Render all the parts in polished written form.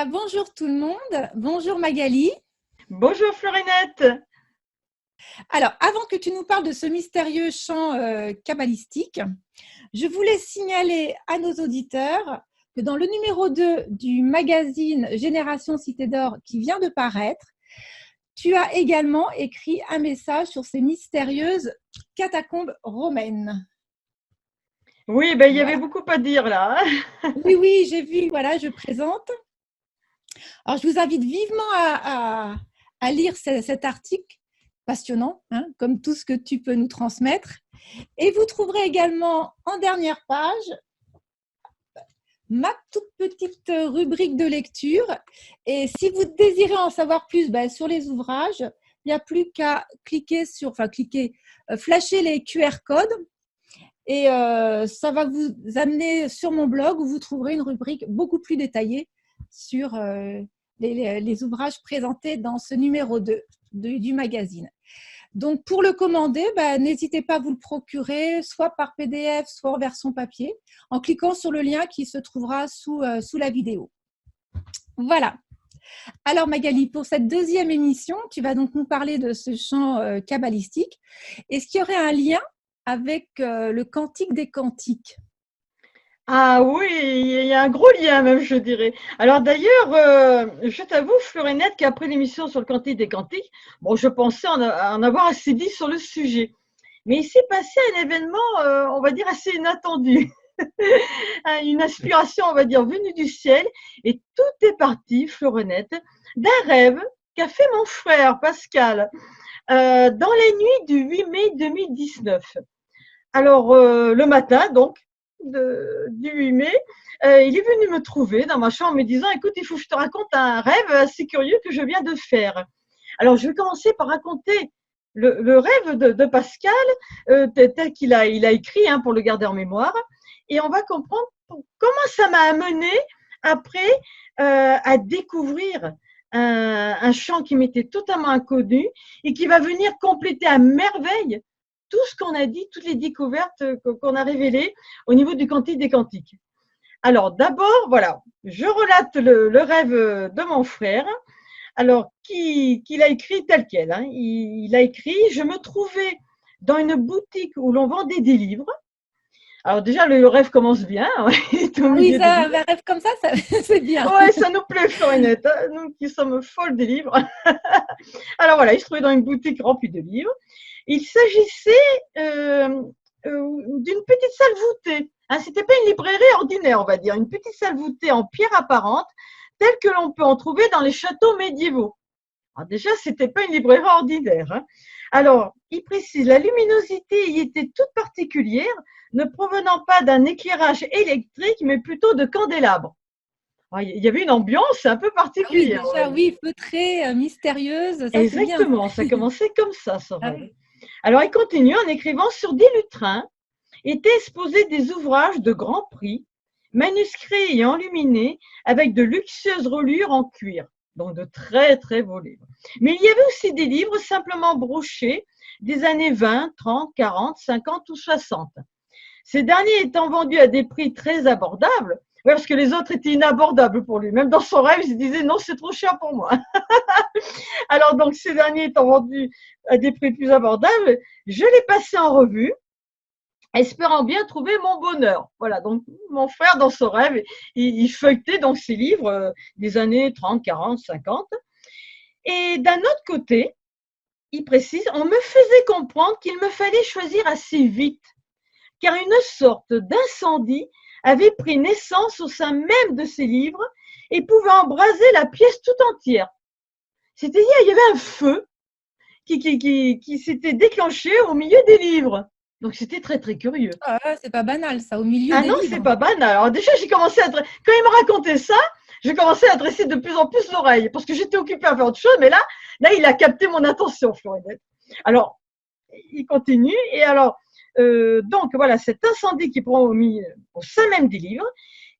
Bonjour tout le monde, bonjour Magali. Bonjour Florinette. Alors, avant que tu nous parles de ce mystérieux chant kabbalistique, je voulais signaler à nos auditeurs que dans le numéro 2 du magazine Génération Cité d'Or qui vient de paraître, tu as également écrit un message sur ces mystérieuses catacombes romaines. Oui, ben, il y avait Voilà. beaucoup à dire là, hein. Oui, oui, j'ai vu, voilà, je présente. Alors, je vous invite vivement à lire cet article passionnant, hein, comme tout ce que tu peux nous transmettre. Et vous trouverez également en dernière page ma toute petite rubrique de lecture. Et si vous désirez en savoir plus sur les ouvrages, il n'y a plus qu'à flasher les QR codes et ça va vous amener sur mon blog où vous trouverez une rubrique beaucoup plus détaillée sur les ouvrages présentés dans ce numéro 2 du magazine. Donc, pour le commander, n'hésitez pas à vous le procurer, soit par PDF, soit en version papier, en cliquant sur le lien qui se trouvera sous la vidéo. Voilà. Alors, Magali, pour cette deuxième émission, tu vas donc nous parler de ce chant kabbalistique. Est-ce qu'il y aurait un lien avec le Cantique des Cantiques? Ah oui, il y a un gros lien même, je dirais. Alors d'ailleurs, je t'avoue, Florinette, qu'après l'émission sur le Cantique des Cantiques, bon, je pensais en avoir assez dit sur le sujet. Mais il s'est passé un événement, on va dire, assez inattendu. Une inspiration, on va dire, venue du ciel. Et tout est parti, Florinette, d'un rêve qu'a fait mon frère Pascal dans les nuits du 8 mai 2019. Alors, le matin, donc, du 8 mai, il est venu me trouver dans ma chambre en me disant, écoute, il faut que je te raconte un rêve assez curieux que je viens de faire. Alors, je vais commencer par raconter le rêve de Pascal, tel qu'il a écrit, hein, pour le garder en mémoire. Et on va comprendre comment ça m'a amené après à découvrir un chant qui m'était totalement inconnu et qui va venir compléter à merveille tout ce qu'on a dit, toutes les découvertes qu'on a révélées au niveau du Cantique des Cantiques. Alors d'abord, voilà, je relate le rêve de mon frère, alors qu'il a écrit tel quel, hein. Il a écrit, je me trouvais dans une boutique où l'on vendait des livres. Alors déjà, le rêve commence bien, hein, il est au Ah oui, milieu des ça, livres. un rêve comme ça c'est bien. Ouais, ça nous plaît, Florinette, hein, nous qui sommes folles des livres. Alors voilà, il se trouvait dans une boutique remplie de livres. Il s'agissait d'une petite salle voûtée. Hein, c'était pas une librairie ordinaire, on va dire, une petite salle voûtée en pierre apparente, telle que l'on peut en trouver dans les châteaux médiévaux. Alors déjà, c'était pas une librairie ordinaire, hein. Alors, il précise, la luminosité y était toute particulière, ne provenant pas d'un éclairage électrique, mais plutôt de candélabres. Alors, il y avait une ambiance un peu Ah oui, particulière, on va déjà, dire. oui, feutrée, mystérieuse, ça c'est bien. Exactement, ça commençait comme ça, ce Ah rêve. oui. Alors, il continue en écrivant sur des lutrins étaient exposés des ouvrages de grand prix, manuscrits et enluminés avec de luxueuses reliures en cuir, donc de très très beaux livres. Mais il y avait aussi des livres simplement brochés des années 20, 30, 40, 50 ou 60. Ces derniers étant vendus à des prix très abordables, ouais, parce que les autres étaient inabordables pour lui. Même dans son rêve, il se disait non, c'est trop cher pour moi. Alors donc ces derniers étant vendus à des prix plus abordables, je l'ai passé en revue espérant bien trouver mon bonheur. Voilà, donc mon frère, dans son rêve, il feuilletait donc ses livres des années 30, 40, 50. Et d'un autre côté, il précise, on me faisait comprendre qu'il me fallait choisir assez vite, car une sorte d'incendie avait pris naissance au sein même de ces livres et pouvait embraser la pièce tout entière. C'est-à-dire, il y avait un feu qui s'était déclenché au milieu des livres. Donc c'était très très curieux. Ah, c'est pas banal ça, au milieu Ah des non, c'est livres. pas banal. Alors déjà, j'ai commencé à quand il m'a raconté ça, j'ai commencé à dresser de plus en plus l'oreille parce que j'étais occupée à faire autre chose, mais là, il a capté mon attention, Florinette. Alors, il continue et alors, donc voilà, cet incendie qui prend au sein même des livres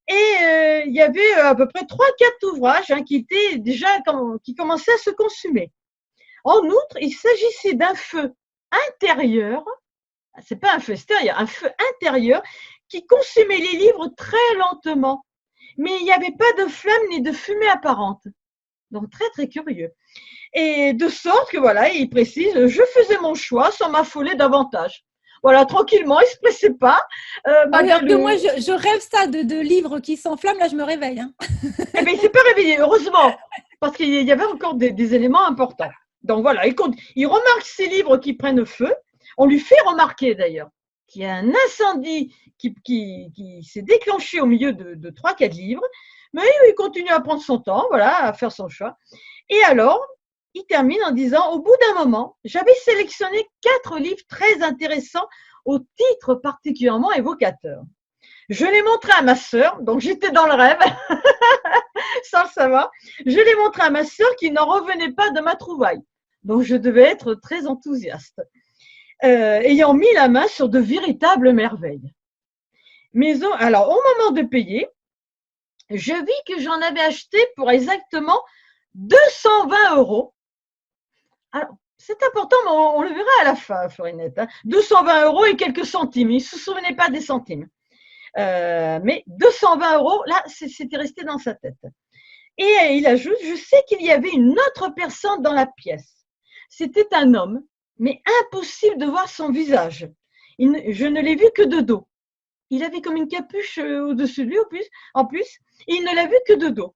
et il y avait à peu près 3, 4 ouvrages, hein, qui étaient déjà qui commençaient à se consumer. En outre, il s'agissait d'un feu intérieur, c'est pas un feu extérieur, un feu intérieur qui consumait les livres très lentement mais il n'y avait pas de flamme ni de fumée apparente. Donc très très curieux. Et de sorte que voilà, il précise, je faisais mon choix sans m'affoler davantage. Voilà, tranquillement, il ne se pressait pas, Ah oui, malgré alors que le. moi, je rêve ça de livres qui s'enflamment, là, je me réveille. Hein. Eh bien, il ne s'est pas réveillé, heureusement, parce qu'il y avait encore des éléments importants. Donc voilà, il remarque ces livres qui prennent feu. On lui fait remarquer d'ailleurs qu'il y a un incendie qui s'est déclenché au milieu de 3-4 livres, mais il continue à prendre son temps, voilà, à faire son choix. Et alors, il termine en disant, au bout d'un moment, j'avais sélectionné 4 livres très intéressants au titre particulièrement évocateur. Je les montrai à ma sœur, donc j'étais dans le rêve, sans le savoir. Je l'ai montré à ma sœur qui n'en revenait pas de ma trouvaille. Donc je devais être très enthousiaste, ayant mis la main sur de véritables merveilles. Mais alors, au moment de payer, je vis que j'en avais acheté pour exactement 220 euros. Alors, c'est important, mais on le verra à la fin, Florinette. Hein. 220 euros et quelques centimes. Il ne se souvenait pas des centimes. Mais 220 euros, là, c'était resté dans sa tête. Et il ajoute, je sais qu'il y avait une autre personne dans la pièce. C'était un homme, mais impossible de voir son visage. Je ne l'ai vu que de dos. Il avait comme une capuche au-dessus de lui en plus, et il ne l'a vu que de dos.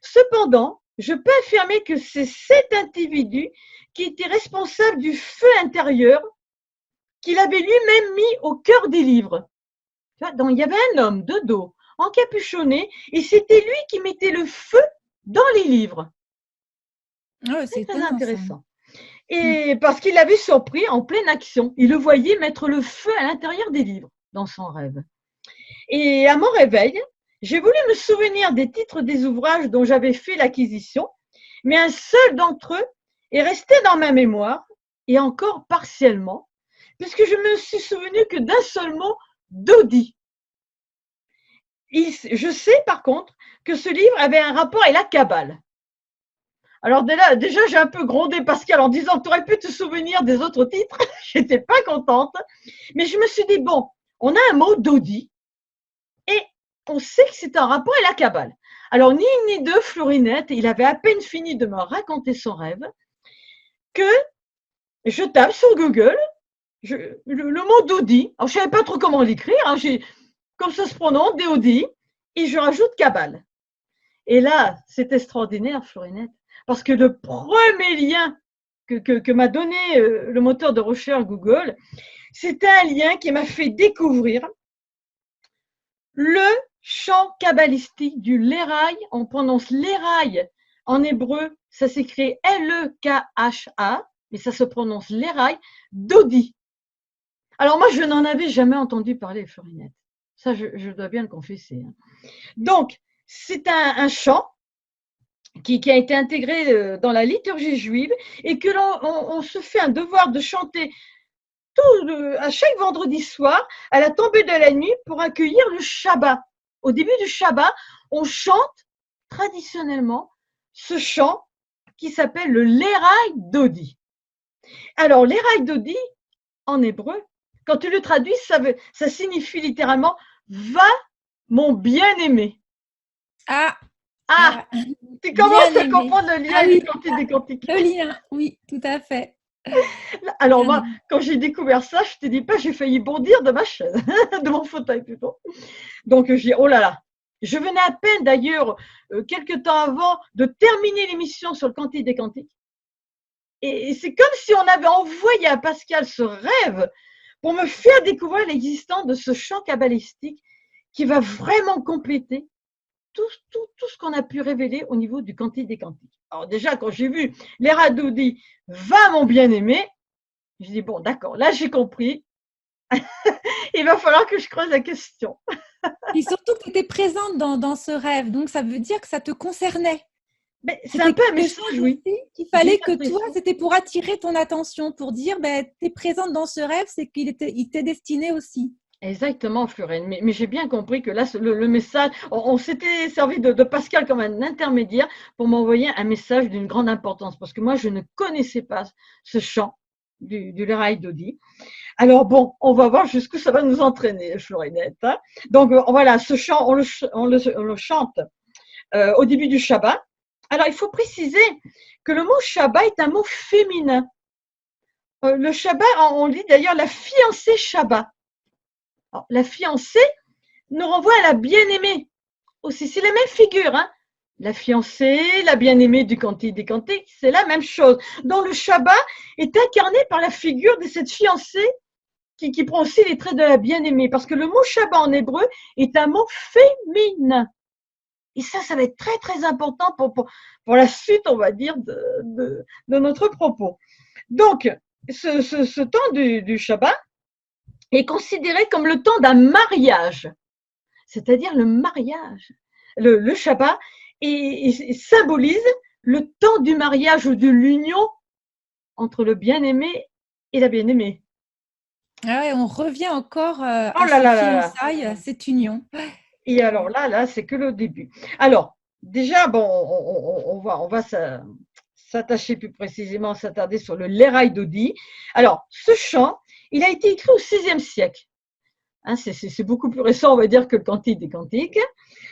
Cependant, je peux affirmer que c'est cet individu qui était responsable du feu intérieur qu'il avait lui-même mis au cœur des livres. Donc, il y avait un homme de dos, encapuchonné, et c'était lui qui mettait le feu dans les livres. Oh, c'est très intéressant. Ça. Et parce qu'il l'avait surpris en pleine action. Il le voyait mettre le feu à l'intérieur des livres dans son rêve. Et à mon réveil, j'ai voulu me souvenir des titres des ouvrages dont j'avais fait l'acquisition, mais un seul d'entre eux est resté dans ma mémoire, et encore partiellement, puisque je me suis souvenu que d'un seul mot, Dodi. Je sais par contre que ce livre avait un rapport avec la Kabbale. Alors déjà j'ai un peu grondé Pascal en disant tu aurais pu te souvenir des autres titres. J'étais pas contente, mais je me suis dit bon, on a un mot Dodi et on sait que c'est un rapport avec la Kabbale. Alors ni une ni deux, Florinette, il avait à peine fini de me raconter son rêve que je tape sur Google le mot Dodi. Alors je savais pas trop comment l'écrire, hein, comme ça se prononce, Dodi, et je rajoute Kabbale. Et là, c'est extraordinaire, Florinette, parce que le premier lien que m'a donné le moteur de recherche Google, c'était un lien qui m'a fait découvrir le chant kabbalistique du Léraï. On prononce Léraï en hébreu, ça s'écrit L-E-K-H-A, mais ça se prononce Léraï, Dodi. Alors moi, je n'en avais jamais entendu parler, Florinette. Ça, je dois bien le confesser. Hein. Donc, c'est un chant qui a été intégré dans la liturgie juive et que on se fait un devoir de chanter à chaque vendredi soir à la tombée de la nuit pour accueillir le Shabbat. Au début du Shabbat, on chante traditionnellement ce chant qui s'appelle le Léraï Dodi. Alors, Léraï Dodi, en hébreu, quand tu le traduis, ça signifie littéralement « Va, mon bien-aimé ». Ah, tu commences à comprendre le lien avec le Cantique des Cantiques. Le lien, oui, tout à fait. Alors moi, quand j'ai découvert ça, je ne te dis pas, j'ai failli bondir de ma chaise, de mon fauteuil plutôt. Donc j'ai, oh là là, je venais à peine d'ailleurs, quelques temps avant, de terminer l'émission sur le Cantique des Cantiques. Et c'est comme si on avait envoyé à Pascal ce rêve pour me faire découvrir l'existence de ce chant kabbalistique qui va vraiment compléter tout ce qu'on a pu révéler au niveau du Cantique des Cantiques. Alors déjà, quand j'ai vu Léraï Dodi, va mon bien-aimé, je dis bon, d'accord, là j'ai compris. Il va falloir que je creuse la question. Et surtout que tu étais présente dans ce rêve, donc ça veut dire que ça te concernait. Mais c'est un peu un message, oui. Il fallait que toi, c'était pour attirer ton attention, pour dire, ben, tu es présente dans ce rêve, c'est qu'il t'est destiné aussi. Exactement, Florine. Mais j'ai bien compris que là, le message, on s'était servi de Pascal comme un intermédiaire pour m'envoyer un message d'une grande importance. Parce que moi, je ne connaissais pas ce chant. du Léraï Dodi. Alors bon, on va voir jusqu'où ça va nous entraîner, Florinette. Hein. Donc voilà, ce chant, on le chante au début du Shabbat. Alors il faut préciser que le mot Shabbat est un mot féminin. Le Shabbat, on dit d'ailleurs la fiancée Shabbat. Alors, la fiancée nous renvoie à la bien-aimée aussi. C'est la même figure, hein. La fiancée, la bien-aimée du Cantique des Cantiques, c'est la même chose. Donc le Shabbat est incarné par la figure de cette fiancée qui prend aussi les traits de la bien-aimée. Parce que le mot Shabbat en hébreu est un mot féminin. Et ça va être très, très important pour la suite, on va dire, de notre propos. Donc, ce temps du Shabbat est considéré comme le temps d'un mariage, c'est-à-dire le mariage. Le Shabbat et symbolise le temps du mariage ou de l'union entre le bien-aimé et la bien-aimée. Ah ouais, on revient encore à ces fiançailles, à cette union. Et alors là, c'est que le début. Alors, déjà, bon, on va s'attacher plus précisément, s'attarder sur le Léraï Dodi. Alors, ce chant, il a été écrit au VIe siècle. Hein, c'est beaucoup plus récent, on va dire, que le Cantique des Cantiques.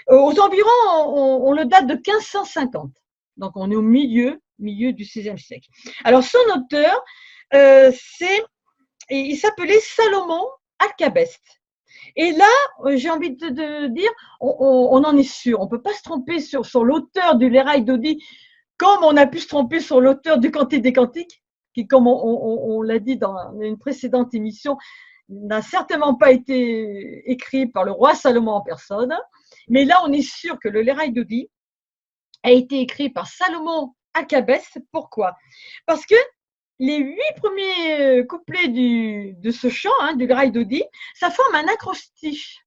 Aux environs, on le date de 1550. Donc, on est au milieu du VIe siècle. Alors, son auteur, il s'appelait Salomon Alcabest. Et là, j'ai envie de dire, on en est sûr, on ne peut pas se tromper sur l'auteur du Léraï Dodi, comme on a pu se tromper sur l'auteur du Cantique des Cantiques, qui, comme on l'a dit dans une précédente émission, n'a certainement pas été écrit par le roi Salomon en personne. Mais là, on est sûr que le Léraï Dodi a été écrit par Salomon Alcabest. Pourquoi? Parce que les 8 premiers couplets de ce chant, hein, du Léraï Dodi, ça forme un acrostiche.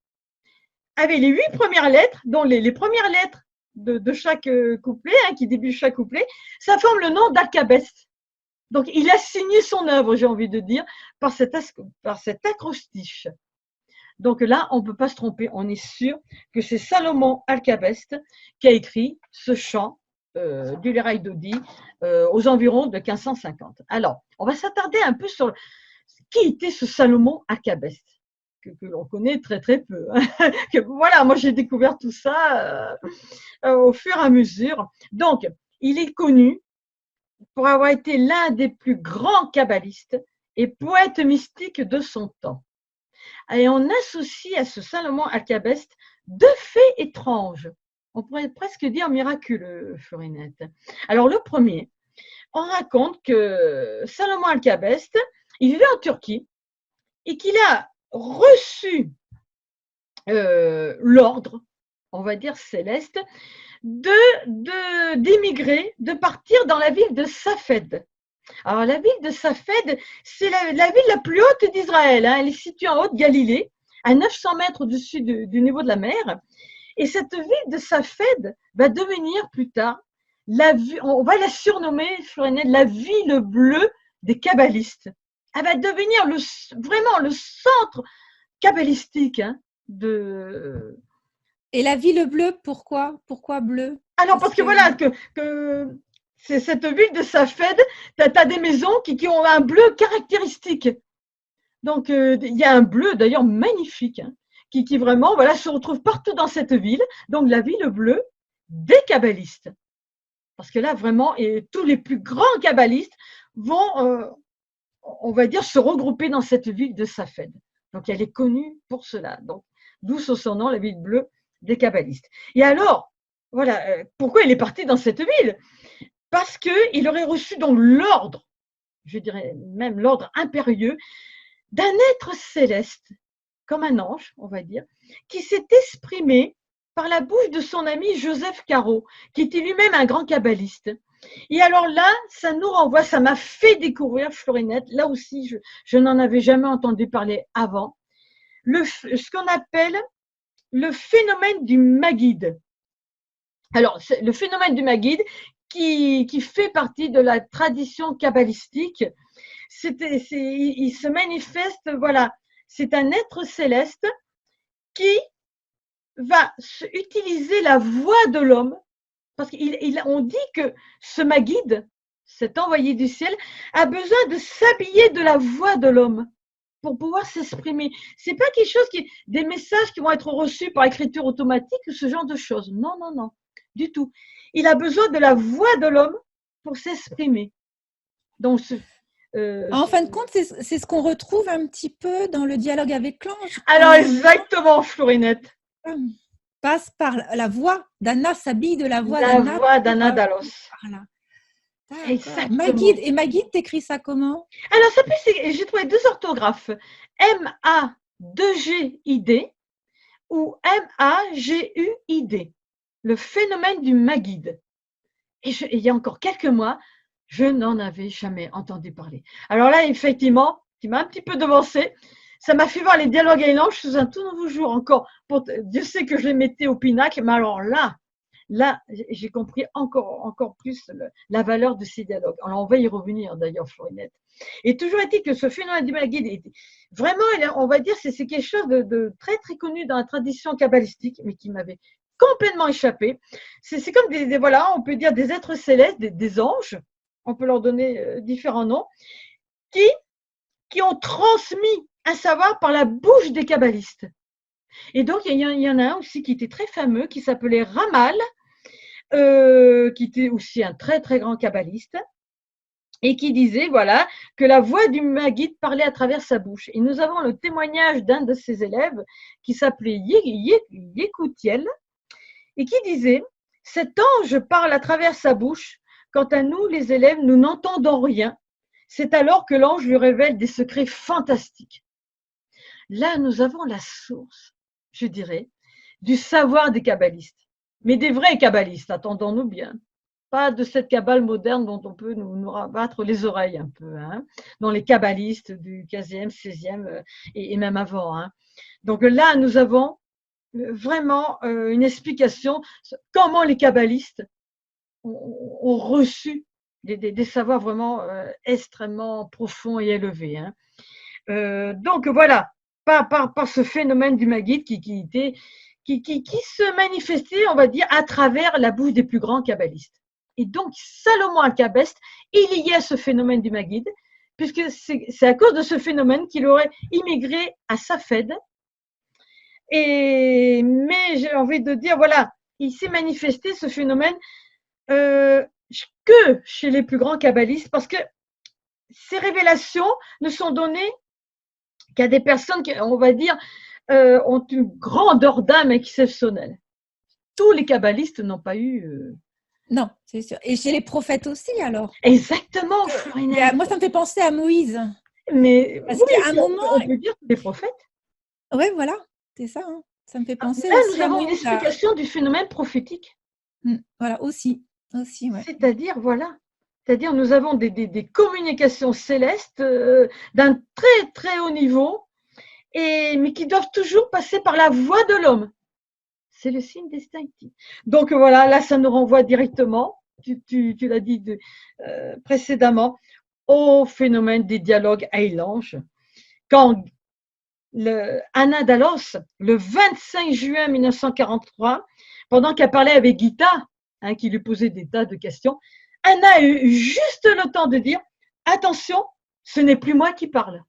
Avec les 8 premières lettres, dont les premières lettres de chaque couplet, hein, qui débute chaque couplet, ça forme le nom d'Alcabest. Donc, il a signé son œuvre, j'ai envie de dire, par cet acrostiche. Donc là, on ne peut pas se tromper, on est sûr que c'est Salomon Alcabest qui a écrit ce chant du Léraï Dodi aux environs de 1550. Alors, on va s'attarder un peu sur qui était ce Salomon Alcabest, que l'on connaît très très peu. Hein. Voilà, moi j'ai découvert tout ça au fur et à mesure. Donc, il est connu pour avoir été l'un des plus grands kabbalistes et poètes mystiques de son temps. Et on associe à ce Salomon Alcabest 2 faits étranges. On pourrait presque dire miraculeux, Florinette. Alors, le premier, on raconte que Salomon Alcabest, il vivait en Turquie et qu'il a reçu l'ordre, on va dire céleste, d'émigrer, de partir dans la ville de Safed. Alors, la ville de Safed, c'est la ville la plus haute d'Israël. Hein. Elle est située en Haute-Galilée, à 900 mètres au-dessus du niveau de la mer. Et cette ville de Safed va devenir plus tard, on va la surnommer, Florinette, la ville bleue des kabbalistes. Elle va devenir vraiment le centre kabbalistique, hein, Et la ville bleue, pourquoi? Pourquoi bleu? Alors, parce que voilà, c'est cette ville de Safed, tu as des maisons qui ont un bleu caractéristique. Donc, il y a un bleu d'ailleurs magnifique, hein, qui vraiment voilà, se retrouve partout dans cette ville. Donc, la ville bleue des kabbalistes. Parce que là, vraiment, et tous les plus grands kabbalistes vont, on va dire, se regrouper dans cette ville de Safed. Donc, elle est connue pour cela. Donc, d'où son nom, la ville bleue des kabbalistes. Et alors, voilà, pourquoi il est parti dans cette ville? Parce qu'il aurait reçu donc l'ordre, je dirais même l'ordre impérieux, d'un être céleste, comme un ange, on va dire, qui s'est exprimé par la bouche de son ami Joseph Caro, qui était lui-même un grand kabbaliste. Et alors là, ça nous renvoie, ça m'a fait découvrir, Florinette, là aussi, je n'en avais jamais entendu parler avant, ce qu'on appelle le phénomène du Maguide. Alors, le phénomène du Maguide, qui fait partie de la tradition kabbalistique, il se manifeste, voilà, c'est un être céleste qui va utiliser la voix de l'homme, parce qu'on dit que ce Maguide, cet envoyé du ciel, a besoin de s'habiller de la voix de l'homme pour pouvoir s'exprimer. C'est pas quelque chose des messages qui vont être reçus par écriture automatique ou ce genre de choses. Non, non, non, du tout. Il a besoin de la voix de l'homme pour s'exprimer. Donc, En fin de compte, c'est ce qu'on retrouve un petit peu dans le dialogue avec l'ange. Alors, exactement, Florinette. Passe par la voix d'Anna, s'habille de la voix La d'Anna. voix d'Anna Dallos. Voilà. Exactement. Ma guide, t'écris ça comment? Alors, j'ai trouvé 2 orthographes. M-A-2-G-I-D ou M-A-G-U-I-D. Le phénomène du Maguide. Et il y a encore quelques mois, je n'en avais jamais entendu parler. Alors là, effectivement, tu m'as un petit peu devancé. Ça m'a fait voir les dialogues à l'ange sous un tout nouveau jour encore. Dieu sait que je les mettais au pinacle, mais alors là, j'ai compris encore plus la valeur de ces dialogues. Alors, on va y revenir d'ailleurs, Florinette. Et toujours est-il que ce phénomène du Maguide, vraiment, on va dire, c'est quelque chose de très, très connu dans la tradition kabbalistique, mais qui m'avait complètement échappé. C'est comme voilà, on peut dire des êtres célestes, des anges, on peut leur donner différents noms, qui ont transmis un savoir par la bouche des kabbalistes. Et donc, il y en a un aussi qui était très fameux, qui s'appelait Ramal, qui était aussi un très, très grand kabbaliste, et qui disait, voilà, que la voix du Maguide parlait à travers sa bouche. Et nous avons le témoignage d'un de ses élèves qui s'appelait Yécoutiel, et qui disait, cet ange parle à travers sa bouche, quant à nous, les élèves, nous n'entendons rien. C'est alors que l'ange lui révèle des secrets fantastiques. Là, nous avons la source, je dirais, du savoir des kabbalistes. Mais des vrais kabbalistes, attendons-nous bien. Pas de cette kabbale moderne dont on peut nous rabattre les oreilles un peu, hein, dans les kabbalistes du 15e, 16e et même avant. Hein. Donc là, nous avons vraiment une explication comment les kabbalistes ont reçu des savoirs vraiment extrêmement profonds et élevés. Hein. Donc voilà, par ce phénomène du Maguide qui se manifestait, on va dire, à travers la bouche des plus grands kabbalistes. Et donc, Salomon Alcabest, il y a ce phénomène du Maguide, puisque c'est à cause de ce phénomène qu'il aurait immigré à Safed. Mais j'ai envie de dire, voilà, il s'est manifesté ce phénomène que chez les plus grands kabbalistes, parce que ces révélations ne sont données qu'à des personnes qui, on va dire, ont une grandeur d'âme exceptionnelle. Tous les kabbalistes n'ont pas eu... Non, c'est sûr. Et chez les prophètes aussi, alors. Exactement, Florinette. Moi, ça me fait penser à Moïse. Mais parce qu'à un moment, on peut dire des prophètes. Oui, voilà, c'est ça. Hein. Ça me fait penser là, aussi nous avons une explication du phénomène prophétique. Voilà, aussi ouais. C'est-à-dire, voilà. C'est-à-dire, nous avons des communications célestes d'un très, très haut niveau, mais qui doivent toujours passer par la voix de l'homme. C'est le signe distinctif. Donc voilà, là, ça nous renvoie directement, tu l'as dit précédemment, au phénomène des dialogues à l'ange. Quand Anna Dallos, le 25 juin 1943, pendant qu'elle parlait avec Gita, hein, qui lui posait des tas de questions, Anna a eu juste le temps de dire « Attention, ce n'est plus moi qui parle. »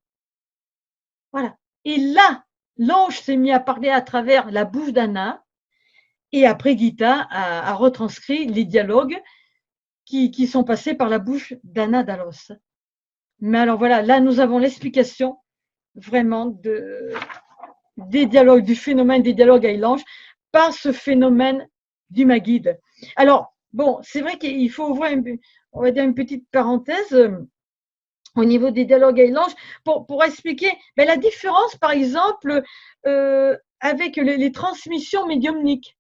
Voilà. Et là, l'ange s'est mis à parler à travers la bouche d'Anna, et après Gita a retranscrit les dialogues qui sont passés par la bouche d'Anna Dallos. Mais alors voilà, là nous avons l'explication vraiment des dialogues, du phénomène des dialogues à l'ange par ce phénomène du Maguide. Alors, bon, c'est vrai qu'il faut ouvrir on va dire une petite parenthèse au niveau des dialogues à l'ange pour expliquer la différence, par exemple, avec les transmissions médiumniques,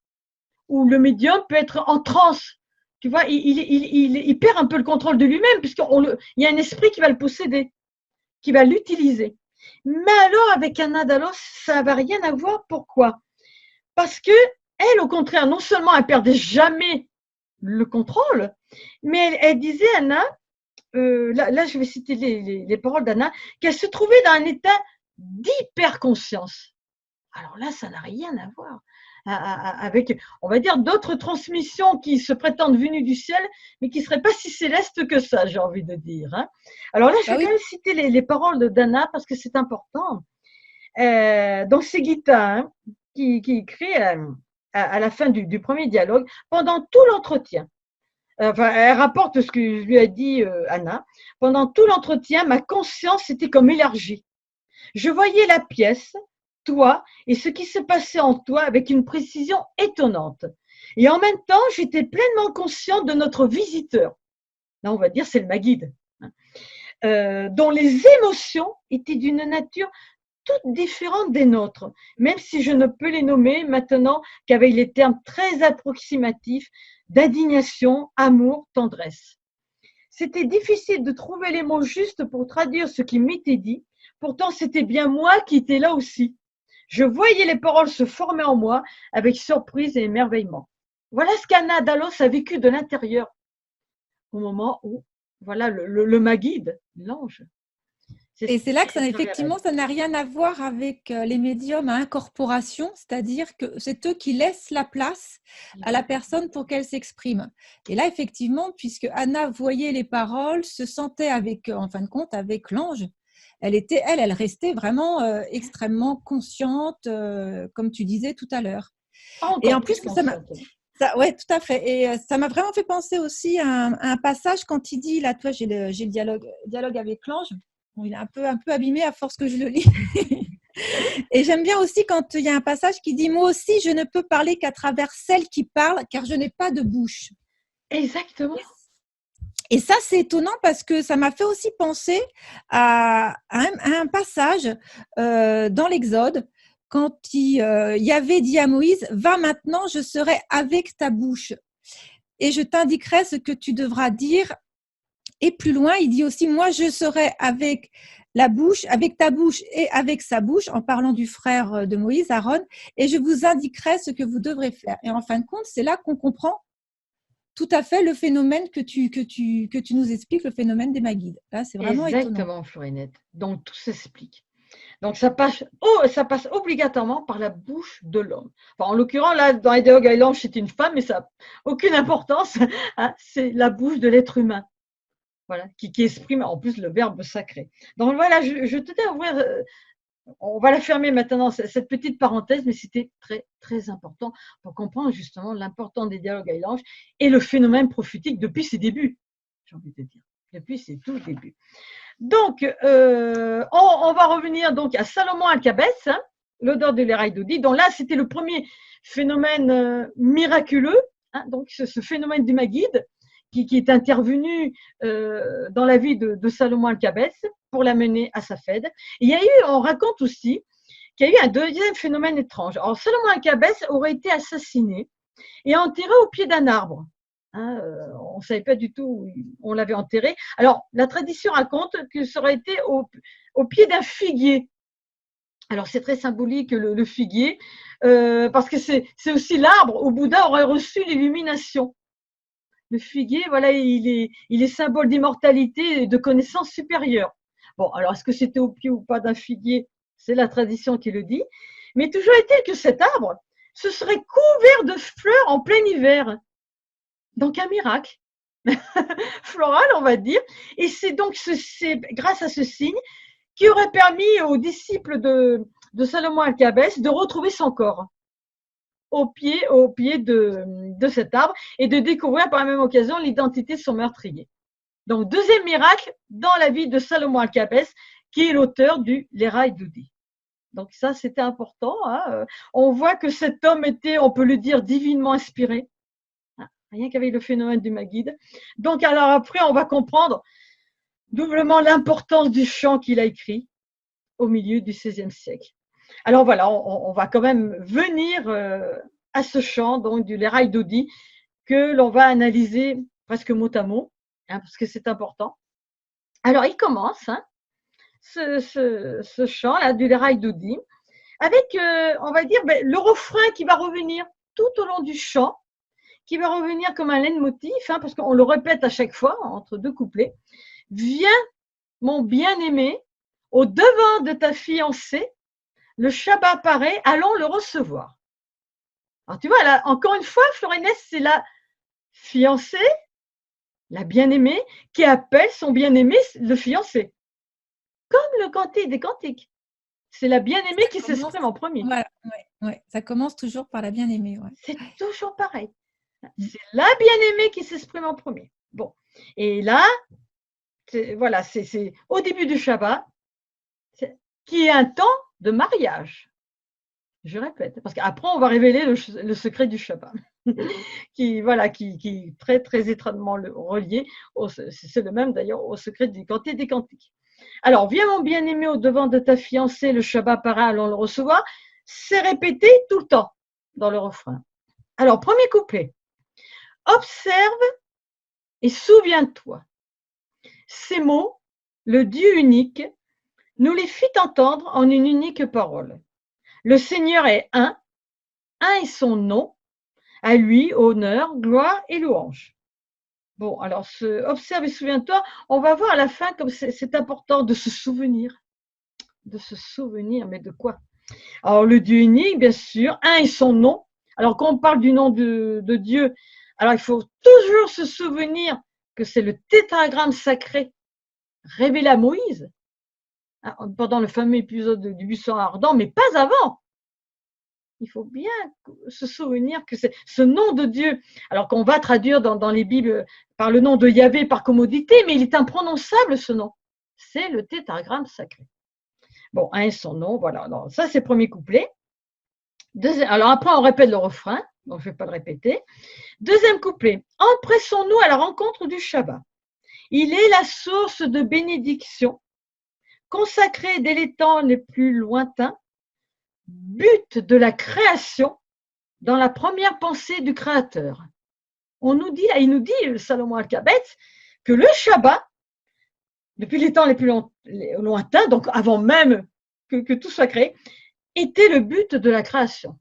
où le médium peut être en transe. Tu vois, il perd un peu le contrôle de lui-même, puisqu'il y a un esprit qui va le posséder, qui va l'utiliser. Mais alors, avec Anna Dallos, ça ne va rien à voir. Pourquoi? Parce que elle, au contraire, non seulement elle perdait jamais le contrôle, mais elle disait, Anna, là je vais citer les paroles d'Anna, qu'elle se trouvait dans un état d'hyperconscience. Alors là, ça n'a rien à voir avec, on va dire, d'autres transmissions qui se prétendent venues du ciel, mais qui ne seraient pas si célestes que ça, j'ai envie de dire. Hein. Alors là, je Bah vais oui. quand même citer les paroles d'Anna parce que c'est important. Dans ses Gita, hein, qui écrit à la fin du premier dialogue, pendant tout l'entretien. Enfin, elle rapporte ce que lui a dit Anna. Pendant tout l'entretien, ma conscience était comme élargie. Je voyais la pièce, toi et ce qui se passait en toi avec une précision étonnante. Et en même temps, j'étais pleinement consciente de notre visiteur. Là, on va dire, c'est le Maguide, dont les émotions étaient d'une nature toutes différentes des nôtres, même si je ne peux les nommer maintenant qu'avec les termes très approximatifs d'indignation, amour, tendresse. C'était difficile de trouver les mots justes pour traduire ce qui m'était dit, pourtant c'était bien moi qui étais là aussi. Je voyais les paroles se former en moi avec surprise et émerveillement. Voilà ce qu'Anna Dallos a vécu de l'intérieur au moment où, voilà, le Maguide, l'ange, Et c'est là que ça, à travers elle. effectivement, ça n'a rien à voir avec les médiums à incorporation, c'est-à-dire que c'est eux qui laissent la place à la personne pour qu'elle s'exprime. Et là, effectivement, puisque Anna voyait les paroles, se sentait avec, en fin de compte, avec l'ange, elle restait vraiment extrêmement consciente, comme tu disais tout à l'heure. Et Encore en plus plus, ça m'a, consciente. ouais, tout à fait. Et ça m'a vraiment fait penser aussi à un passage quand il dit, là, toi, j'ai le dialogue avec l'ange. Bon, il est un peu abîmé à force que je le lis. Et j'aime bien aussi quand il y a un passage qui dit « Moi aussi, je ne peux parler qu'à travers celle qui parle, car je n'ai pas de bouche. » Exactement. Et ça, c'est étonnant parce que ça m'a fait aussi penser à un passage dans l'Exode, quand y avait dit à Moïse « Va maintenant, je serai avec ta bouche, et je t'indiquerai ce que tu devras dire. » Et plus loin, il dit aussi « Moi, je serai avec la bouche, avec ta bouche et avec sa bouche », en parlant du frère de Moïse, Aaron, « et je vous indiquerai ce que vous devrez faire. » Et en fin de compte, c'est là qu'on comprend tout à fait le phénomène que tu nous expliques, le phénomène des Magides. Là, c'est vraiment étonnant. Exactement, Florinette. Donc tout s'explique. Donc ça passe obligatoirement par la bouche de l'homme. Enfin, en l'occurrence, là, dans les dialogues Island, c'est une femme, mais ça n'a aucune importance. Hein, c'est la bouche de l'être humain. Voilà, qui exprime en plus le verbe sacré. Donc voilà, je tenais à ouvrir, on va la fermer maintenant, cette petite parenthèse, mais c'était très, très important pour comprendre justement l'importance des dialogues Island et le phénomène prophétique depuis ses débuts, j'ai envie de dire, depuis ses tout débuts. Donc, on va revenir donc à Salomon Alcabès, hein, l'odeur de l'érail d'Odi. Donc là, c'était le premier phénomène miraculeux, hein, donc ce phénomène du Maguide qui est intervenu dans la vie de Salomon Alcabès pour l'amener à Safed. Il y a eu, on raconte aussi qu'il y a eu un deuxième phénomène étrange. Alors, Salomon Alcabès aurait été assassiné et enterré au pied d'un arbre. Hein, on ne savait pas du tout où on l'avait enterré. Alors, la tradition raconte que ça aurait été au pied d'un figuier. Alors, c'est très symbolique le figuier, parce que c'est aussi l'arbre où Bouddha aurait reçu l'illumination. Le figuier, voilà, il est symbole d'immortalité et de connaissance supérieure. Bon, alors, est-ce que c'était au pied ou pas d'un figuier? C'est la tradition qui le dit. Mais toujours est-il que cet arbre se serait couvert de fleurs en plein hiver. Donc un miracle floral, on va dire. Et c'est donc grâce à ce signe qui aurait permis aux disciples de Salomon Alcabès de retrouver son corps au pied de cet arbre et de découvrir par la même occasion l'identité de son meurtrier. Donc deuxième miracle dans la vie de Salomon Alcabès, qui est l'auteur du L'Erail d'Udi. Donc ça, c'était important. Hein. On voit que cet homme était, on peut le dire, divinement inspiré. Rien qu'avec le phénomène du Maguide. Donc, alors après, on va comprendre doublement l'importance du chant qu'il a écrit au milieu du XVIe siècle. Alors voilà, on va quand même venir à ce chant, donc du L'Erail d'Odi, que l'on va analyser presque mot à mot, hein, parce que c'est important. Alors, il commence, hein, ce chant-là du L'Erail d'Odi, avec, on va dire, le refrain qui va revenir tout au long du chant, qui va revenir comme un leitmotiv, hein, parce qu'on le répète à chaque fois, entre deux couplets. Viens, mon bien-aimé, au devant de ta fiancée, le Shabbat paraît, allons le recevoir. Alors tu vois, là, encore une fois, Florinette, c'est la fiancée, la bien-aimée, qui appelle son bien-aimé le fiancé. Comme le cantique des cantiques. C'est la bien-aimée qui s'exprime en premier. Voilà, ouais, ça commence toujours par la bien-aimée. Ouais. C'est toujours pareil. C'est la bien-aimée qui s'exprime en premier. Bon. Et là, voilà, c'est au début du Shabbat, qui est un temps de mariage. Je répète, parce qu'après, on va révéler le secret du Shabbat, qui est très, très étroitement relié, c'est le même d'ailleurs au secret du cantique des cantiques. Alors, viens mon bien-aimé au devant de ta fiancée, le Shabbat para, allons le recevoir. C'est répété tout le temps dans le refrain. Alors, premier couplet. Observe et souviens-toi. Ces mots, le Dieu unique, nous les fit entendre en une unique parole. Le Seigneur est un est son nom, à lui honneur, gloire et louange. Bon, alors observe et souviens-toi, on va voir à la fin comme c'est important de se souvenir. De se souvenir, mais de quoi? Alors le Dieu unique, bien sûr, un est son nom. Alors quand on parle du nom de Dieu, alors il faut toujours se souvenir que c'est le tétragramme sacré révélé à Moïse, hein, pendant le fameux épisode du buisson ardent, mais pas avant. Il faut bien se souvenir que c'est ce nom de Dieu, alors qu'on va traduire dans les Bibles par le nom de Yahvé par commodité, mais il est imprononçable ce nom. C'est le tétragramme sacré. Bon, un est son nom, voilà. Alors, ça, c'est le premier couplet. Alors après, on répète le refrain, donc je ne vais pas le répéter. Deuxième couplet. Empressons-nous à la rencontre du Shabbat. Il est la source de bénédiction, consacré dès les temps les plus lointains, but de la création dans la première pensée du Créateur. Il nous dit, Salomon Alcabet, que le Shabbat, depuis les temps les plus lointains, donc avant même que tout soit créé, était le but de la création.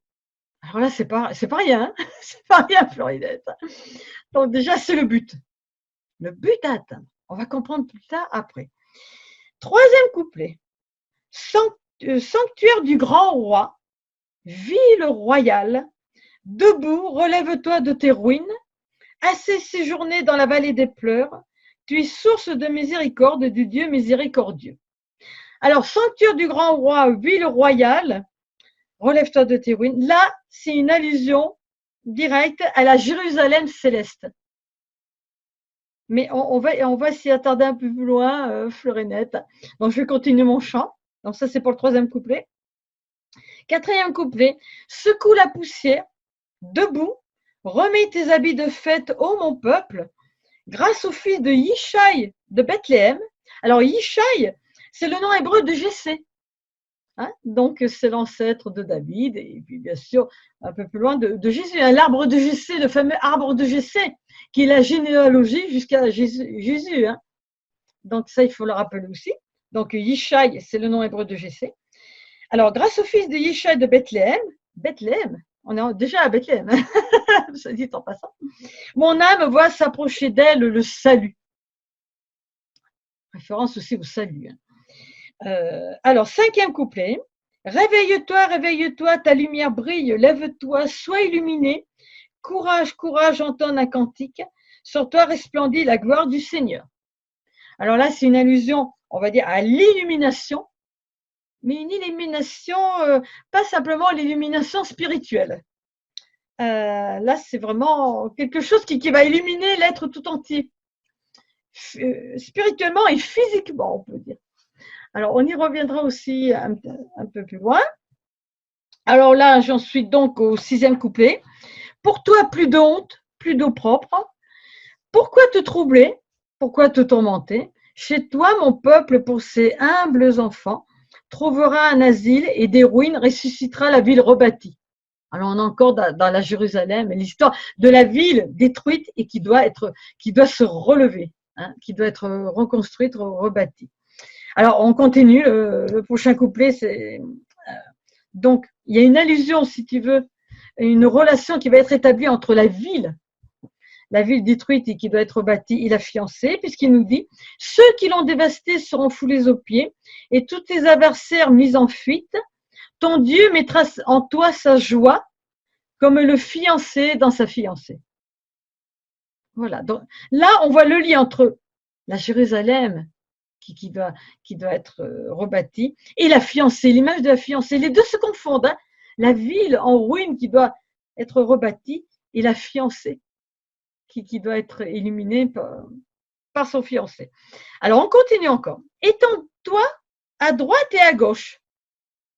Alors là, c'est pas rien, hein. C'est pas rien, Florinette. Donc déjà, c'est le but à atteindre. On va comprendre plus tard après. Troisième couplet. Sanctuaire du grand roi, ville royale, debout, relève-toi de tes ruines, assez séjourné dans la vallée des pleurs, tu es source de miséricorde du Dieu miséricordieux. Alors, sanctuaire du grand roi, ville royale, relève-toi de tes ruines. Là, c'est une allusion directe à la Jérusalem céleste. Mais on va s'y attarder un peu plus loin, Florinette. Donc, je vais continuer mon chant. Donc, ça, c'est pour le troisième couplet. Quatrième couplet. Secoue la poussière, debout, remets tes habits de fête, ô mon peuple, grâce au fils de Yishai de Bethléem. Alors, Yishai, c'est le nom hébreu de Jessé. Hein, donc, c'est l'ancêtre de David et puis, bien sûr, un peu plus loin de Jésus. L'arbre de Jessé, le fameux arbre de Jessé, qui est la généalogie jusqu'à Jésus. Hein. Donc, ça, il faut le rappeler aussi. Donc, Yishai, c'est le nom hébreu de Jessé. Alors, grâce au fils de Yishai de Bethléem, on est déjà à Bethléem, ça dit en passant. Mon âme voit s'approcher d'elle le salut. Référence aussi au salut. Alors, cinquième couplet. Réveille-toi, réveille-toi, ta lumière brille, lève-toi, sois illuminé. Courage, courage, entonne un cantique. Sur toi resplendit la gloire du Seigneur. Alors là, c'est une allusion, on va dire, à l'illumination, mais une illumination, pas simplement l'illumination spirituelle. Là, c'est vraiment quelque chose qui va illuminer l'être tout entier, spirituellement et physiquement, on peut dire. Alors, on y reviendra aussi un peu plus loin. Alors là, j'en suis donc au sixième couplet. Pour toi, plus de honte, plus d'eau propre. Pourquoi te troubler? Pourquoi te tourmenter? Chez toi, mon peuple, pour ses humbles enfants, trouvera un asile et des ruines, ressuscitera la ville rebâtie. Alors, on est encore dans la Jérusalem, l'histoire de la ville détruite et qui doit se relever, hein, qui doit être reconstruite, rebâtie. Alors, on continue, le prochain couplet, donc, il y a une allusion, si tu veux, une relation qui va être établie entre la ville détruite et qui doit être bâtie, et la fiancée, puisqu'il nous dit « Ceux qui l'ont dévastée seront foulés aux pieds, et tous tes adversaires mis en fuite. Ton Dieu mettra en toi sa joie, comme le fiancé dans sa fiancée. Voilà. Donc, là, on voit le lien entre la Jérusalem qui doit être rebâtie et la fiancée, l'image de la fiancée. Les deux se confondent. Hein. La ville en ruine qui doit être rebâtie et la fiancée qui doit être illuminée par son fiancé. Alors, on continue encore. Étends-toi à droite et à gauche.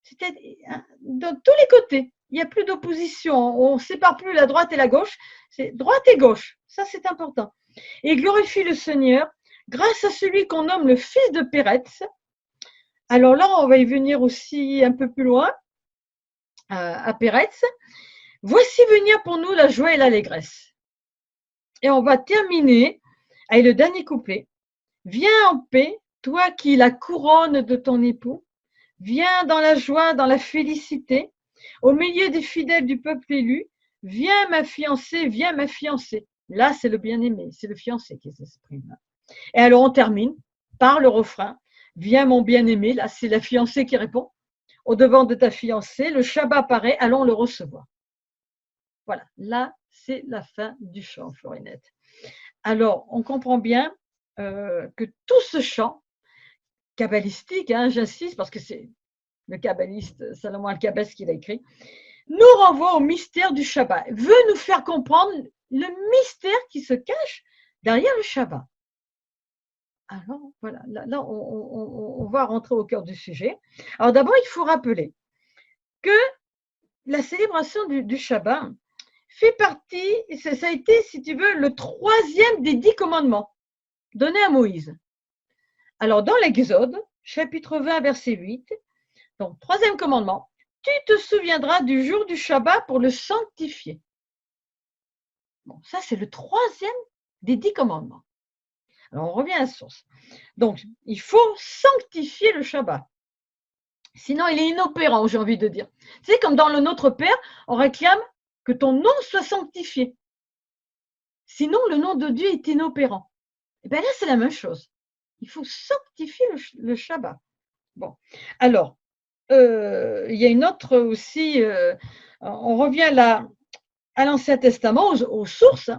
C'est-à-dire dans tous les côtés. Il n'y a plus d'opposition. On ne sépare plus la droite et la gauche. C'est droite et gauche. Ça, c'est important. Et glorifie le Seigneur grâce à celui qu'on nomme le fils de Péretz. Alors là, on va y venir aussi un peu plus loin, à Péretz. Voici venir pour nous la joie et l'allégresse. Et on va terminer avec le dernier couplet. Viens en paix, toi qui la couronne de ton époux. Viens dans la joie, dans la félicité, au milieu des fidèles du peuple élu. Viens ma fiancée, viens ma fiancée. Là, c'est le bien-aimé, c'est le fiancé qui s'exprime. Et alors, on termine par le refrain. Viens mon bien-aimé, là, c'est la fiancée qui répond. Au devant de ta fiancée, le Shabbat paraît, allons le recevoir. Voilà, là, c'est la fin du chant, Florinette. Alors, on comprend bien que tout ce chant kabbalistique, hein, j'insiste parce que c'est le kabbaliste Salomon Al-Kabès qui l'a écrit, nous renvoie au mystère du Shabbat, veut nous faire comprendre le mystère qui se cache derrière le Shabbat. Alors, voilà, là on va rentrer au cœur du sujet. Alors d'abord, il faut rappeler que la célébration du Shabbat fait partie, ça a été, si tu veux, le 3e des 10 commandements donnés à Moïse. Alors, dans l'Exode, chapitre 20, verset 8, donc 3e commandement, tu te souviendras du jour du Shabbat pour le sanctifier. Bon, ça, c'est le 3e des 10 commandements. Alors, on revient à la source. Donc, il faut sanctifier le Shabbat. Sinon, il est inopérant, j'ai envie de dire. Tu sais, comme dans le Notre Père, on réclame que ton nom soit sanctifié. Sinon, le nom de Dieu est inopérant. Et bien là, c'est la même chose. Il faut sanctifier le Shabbat. Bon, alors, il y a une autre aussi, on revient là à l'Ancien Testament, aux sources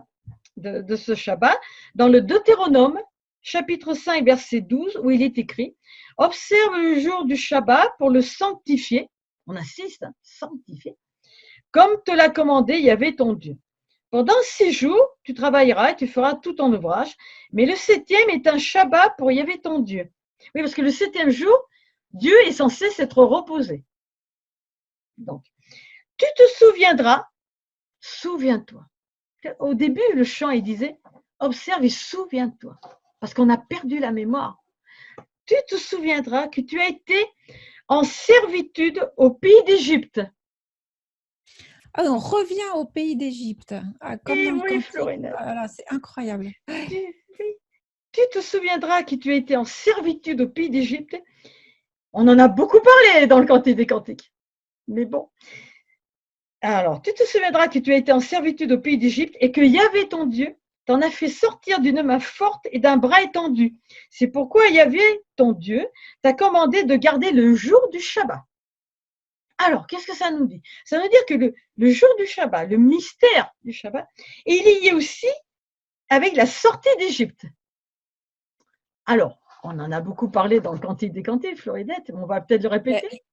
de ce Shabbat, dans le Deutéronome, chapitre 5, verset 12, où il est écrit « Observe le jour du Shabbat pour le sanctifier », on insiste, hein, sanctifier, « comme te l'a commandé Yahvé ton Dieu. Pendant 6 jours, tu travailleras et tu feras tout ton ouvrage, mais le 7e est un Shabbat pour Yahvé ton Dieu. » Oui, parce que le 7e jour, Dieu est censé s'être reposé. Donc, tu te souviendras, souviens-toi. Au début, le chant, il disait, observe et souviens-toi, parce qu'on a perdu la mémoire. Tu te souviendras que tu as été en servitude au pays d'Égypte. Ah, on revient au pays d'Égypte. Ah, comme Et dans le oui, Cantique. Florinette. Ah, c'est incroyable. Tu te souviendras que tu as été en servitude au pays d'Égypte. On en a beaucoup parlé dans le Cantique des Cantiques. Mais bon. Alors, tu te souviendras que tu as été en servitude au pays d'Égypte et que Yahvé ton Dieu t'en a fait sortir d'une main forte et d'un bras étendu. C'est pourquoi Yahvé ton Dieu t'a commandé de garder le jour du Shabbat. Alors, qu'est-ce que ça nous dit? Ça veut dire que le jour du Shabbat, le mystère du Shabbat, est lié aussi avec la sortie d'Égypte. Alors, on en a beaucoup parlé dans le Cantique des Cantiques, Floridette, on va peut-être le répéter.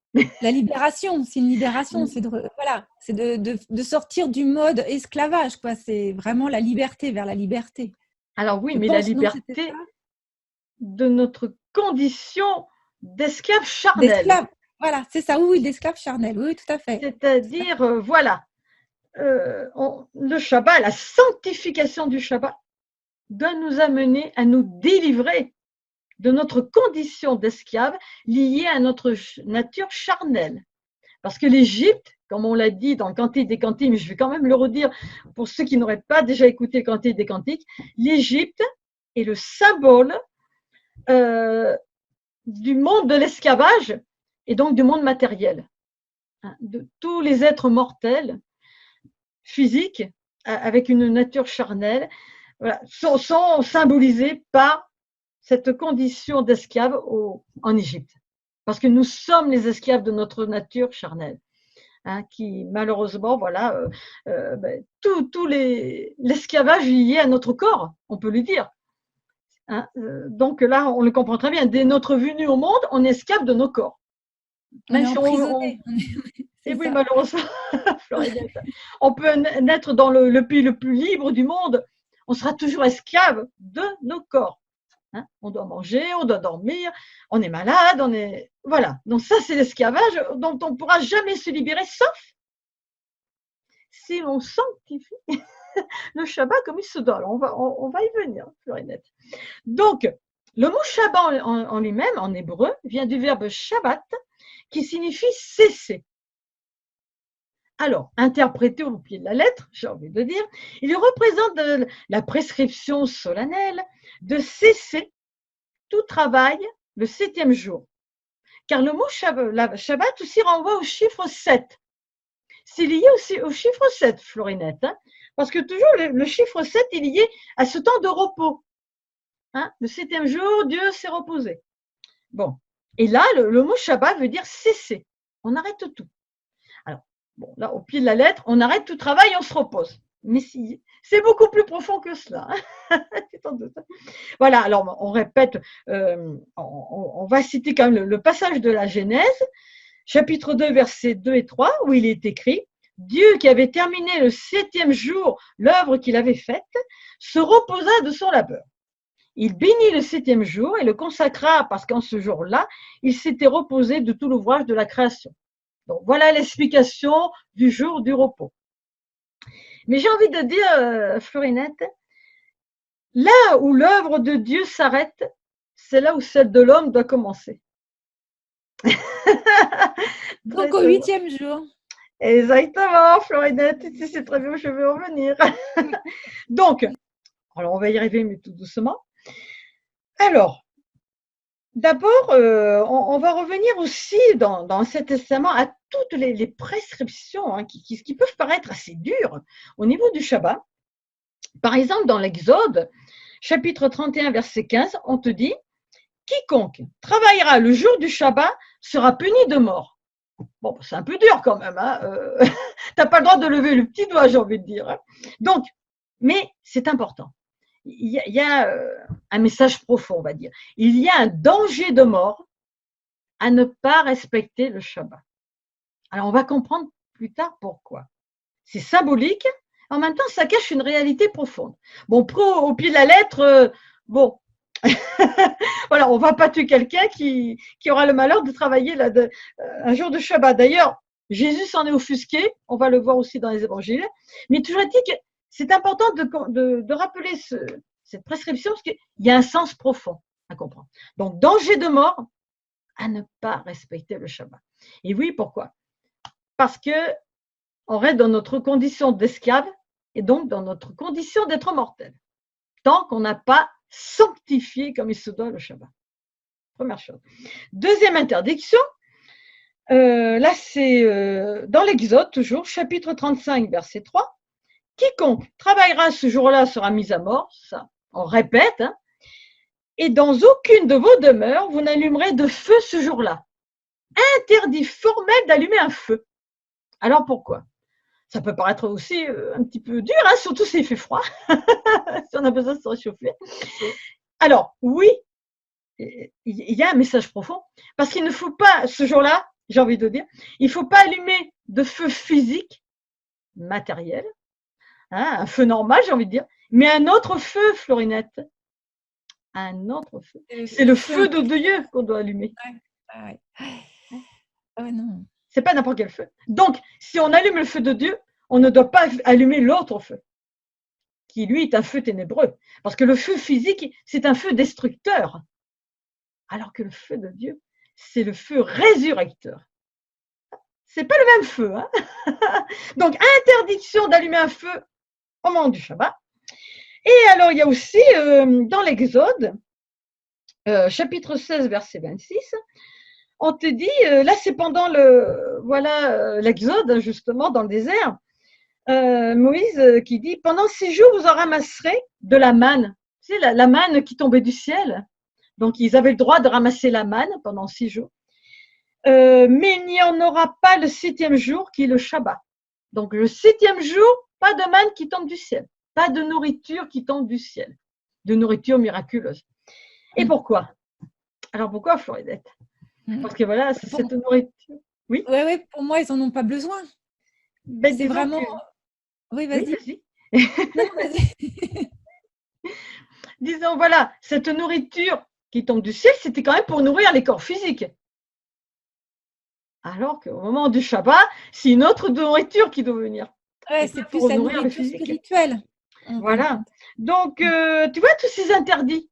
La libération, c'est une libération, c'est de sortir du mode esclavage, quoi. C'est vraiment la liberté vers la liberté. Alors oui, mais la liberté de notre condition d'esclave charnel. D'esclave, voilà, c'est ça, oui, d'esclave charnel, oui, tout à fait. C'est-à-dire, voilà, le Shabbat, la sanctification du Shabbat doit nous amener à nous délivrer de notre condition d'esclave liée à notre nature charnelle. Parce que l'Égypte, comme on l'a dit dans le Cantique des Cantiques, mais je vais quand même le redire pour ceux qui n'auraient pas déjà écouté le Cantique des Cantiques, l'Égypte est le symbole du monde de l'esclavage et donc du monde matériel. De tous les êtres mortels, physiques, avec une nature charnelle, voilà, sont symbolisés par cette condition d'esclave en Égypte. Parce que nous sommes les esclaves de notre nature charnelle. hein, qui malheureusement, voilà, tout l'esclavage lié à notre corps, on peut le dire. Hein. Donc là, on le comprend très bien. Dès notre venue au monde, on est esclave de nos corps. On Même est si emprisonné. et C'est oui, ça. malheureusement, Florinette, on peut naître dans le pays le plus libre du monde, on sera toujours esclave de nos corps. Hein. On doit manger, on doit dormir, on est malade, on est… Voilà. Donc ça, c'est l'esclavage dont on ne pourra jamais se libérer, sauf si l'on sanctifie le Shabbat comme il se doit. Alors, on va y venir, Florinette. Donc, le mot Shabbat en lui-même, en hébreu, vient du verbe Shabbat, qui signifie cesser. Alors, interprété au pied de la lettre, j'ai envie de dire, il représente la prescription solennelle de cesser tout travail le 7e jour. Car le mot Shabbat aussi renvoie au chiffre 7. C'est lié aussi au chiffre 7, Florinette, hein, parce que toujours le chiffre 7 est lié à ce temps de repos. Hein, le 7e jour, Dieu s'est reposé. Bon, et là, le mot Shabbat veut dire cesser. On arrête tout. Alors, bon, là, au pied de la lettre, on arrête tout travail et on se repose. Mais si, c'est beaucoup plus profond que cela. Hein. Voilà, alors on répète, on va citer quand même le passage de la Genèse, chapitre 2, versets 2 et 3, où il est écrit « Dieu qui avait terminé le 7e jour l'œuvre qu'il avait faite, se reposa de son labeur. Il bénit le 7e jour et le consacra parce qu'en ce jour-là, il s'était reposé de tout l'ouvrage de la création. » Donc voilà l'explication du jour du repos. Mais j'ai envie de dire, Florinette, là où l'œuvre de Dieu s'arrête, c'est là où celle de l'homme doit commencer. Donc au 8e jour. Exactement, Florinette, tu sais très bien où je veux en venir. Donc, alors on va y arriver, mais tout doucement. Alors, d'abord, on va revenir aussi dans l'Ancien Testament à toutes les prescriptions hein, qui peuvent paraître assez dures au niveau du Shabbat. Par exemple, dans l'Exode, chapitre 31, verset 15, on te dit « Quiconque travaillera le jour du Shabbat sera puni de mort. » Bon, c'est un peu dur quand même. Hein, tu n'as pas le droit de lever le petit doigt, j'ai envie de dire. Hein. Donc, mais c'est important. Il y a un message profond, on va dire. Il y a un danger de mort à ne pas respecter le Shabbat. Alors, on va comprendre plus tard pourquoi. C'est symbolique, en même temps, ça cache une réalité profonde. Bon, au pied de la lettre, bon, voilà, on ne va pas tuer quelqu'un qui aura le malheur de travailler un jour de Shabbat. D'ailleurs, Jésus s'en est offusqué, on va le voir aussi dans les évangiles, mais toujours dit que c'est important de rappeler cette prescription parce qu'il y a un sens profond à comprendre. Donc, danger de mort à ne pas respecter le Shabbat. Et oui, pourquoi? Parce que on reste dans notre condition d'esclave et donc dans notre condition d'être mortel. Tant qu'on n'a pas sanctifié comme il se doit le Shabbat. Première chose. Deuxième interdiction, là c'est dans l'Exode toujours, chapitre 35, verset 3. Quiconque travaillera ce jour-là sera mis à mort, ça on répète, hein, et dans aucune de vos demeures vous n'allumerez de feu ce jour-là. Interdit formel d'allumer un feu. Alors pourquoi? Ça peut paraître aussi un petit peu dur, hein, surtout s'il fait froid, si on a besoin de se réchauffer. Alors, oui, il y a un message profond, parce qu'il ne faut pas, ce jour-là, j'ai envie de dire, il ne faut pas allumer de feu physique, matériel, hein, un feu normal, j'ai envie de dire, mais un autre feu, Florinette, un autre feu. C'est le feu de Dieu qu'on doit allumer. Ouais. Oh non. C'est pas n'importe quel feu. Donc, si on allume le feu de Dieu, on ne doit pas allumer l'autre feu, qui lui est un feu ténébreux. Parce que le feu physique, c'est un feu destructeur. Alors que le feu de Dieu, c'est le feu résurrecteur. C'est pas le même feu. Hein. Donc, interdiction d'allumer un feu au moment du Shabbat. Et alors, il y a aussi dans l'Exode, chapitre 16, verset 26, on te dit, là c'est pendant l'Exode, justement, dans le désert, Moïse qui dit, pendant 6 jours, vous en ramasserez de la manne. Tu sais, la manne qui tombait du ciel. Donc, ils avaient le droit de ramasser la manne pendant 6 jours. Mais il n'y en aura pas le 7e jour qui est le Shabbat. Donc le 7e jour, pas de manne qui tombe du ciel, pas de nourriture qui tombe du ciel, de nourriture miraculeuse. Et pourquoi? Alors pourquoi, Floridette? Parce que voilà, c'est cette nourriture. Oui, Oui, pour moi, ils n'en ont pas besoin. ben, C'est disons vraiment. que. Oui, Oui, vas-y. vas-y. Non, vas-y. Disons, voilà, cette nourriture qui tombe du ciel, c'était quand même pour nourrir les corps physiques. Alors qu'au moment du Shabbat, c'est une autre nourriture qui doit venir. Ouais, Et c'est pas plus pour la nourrir le nourriture physique. spirituelle. Voilà. Donc, tu vois, tous ces interdits,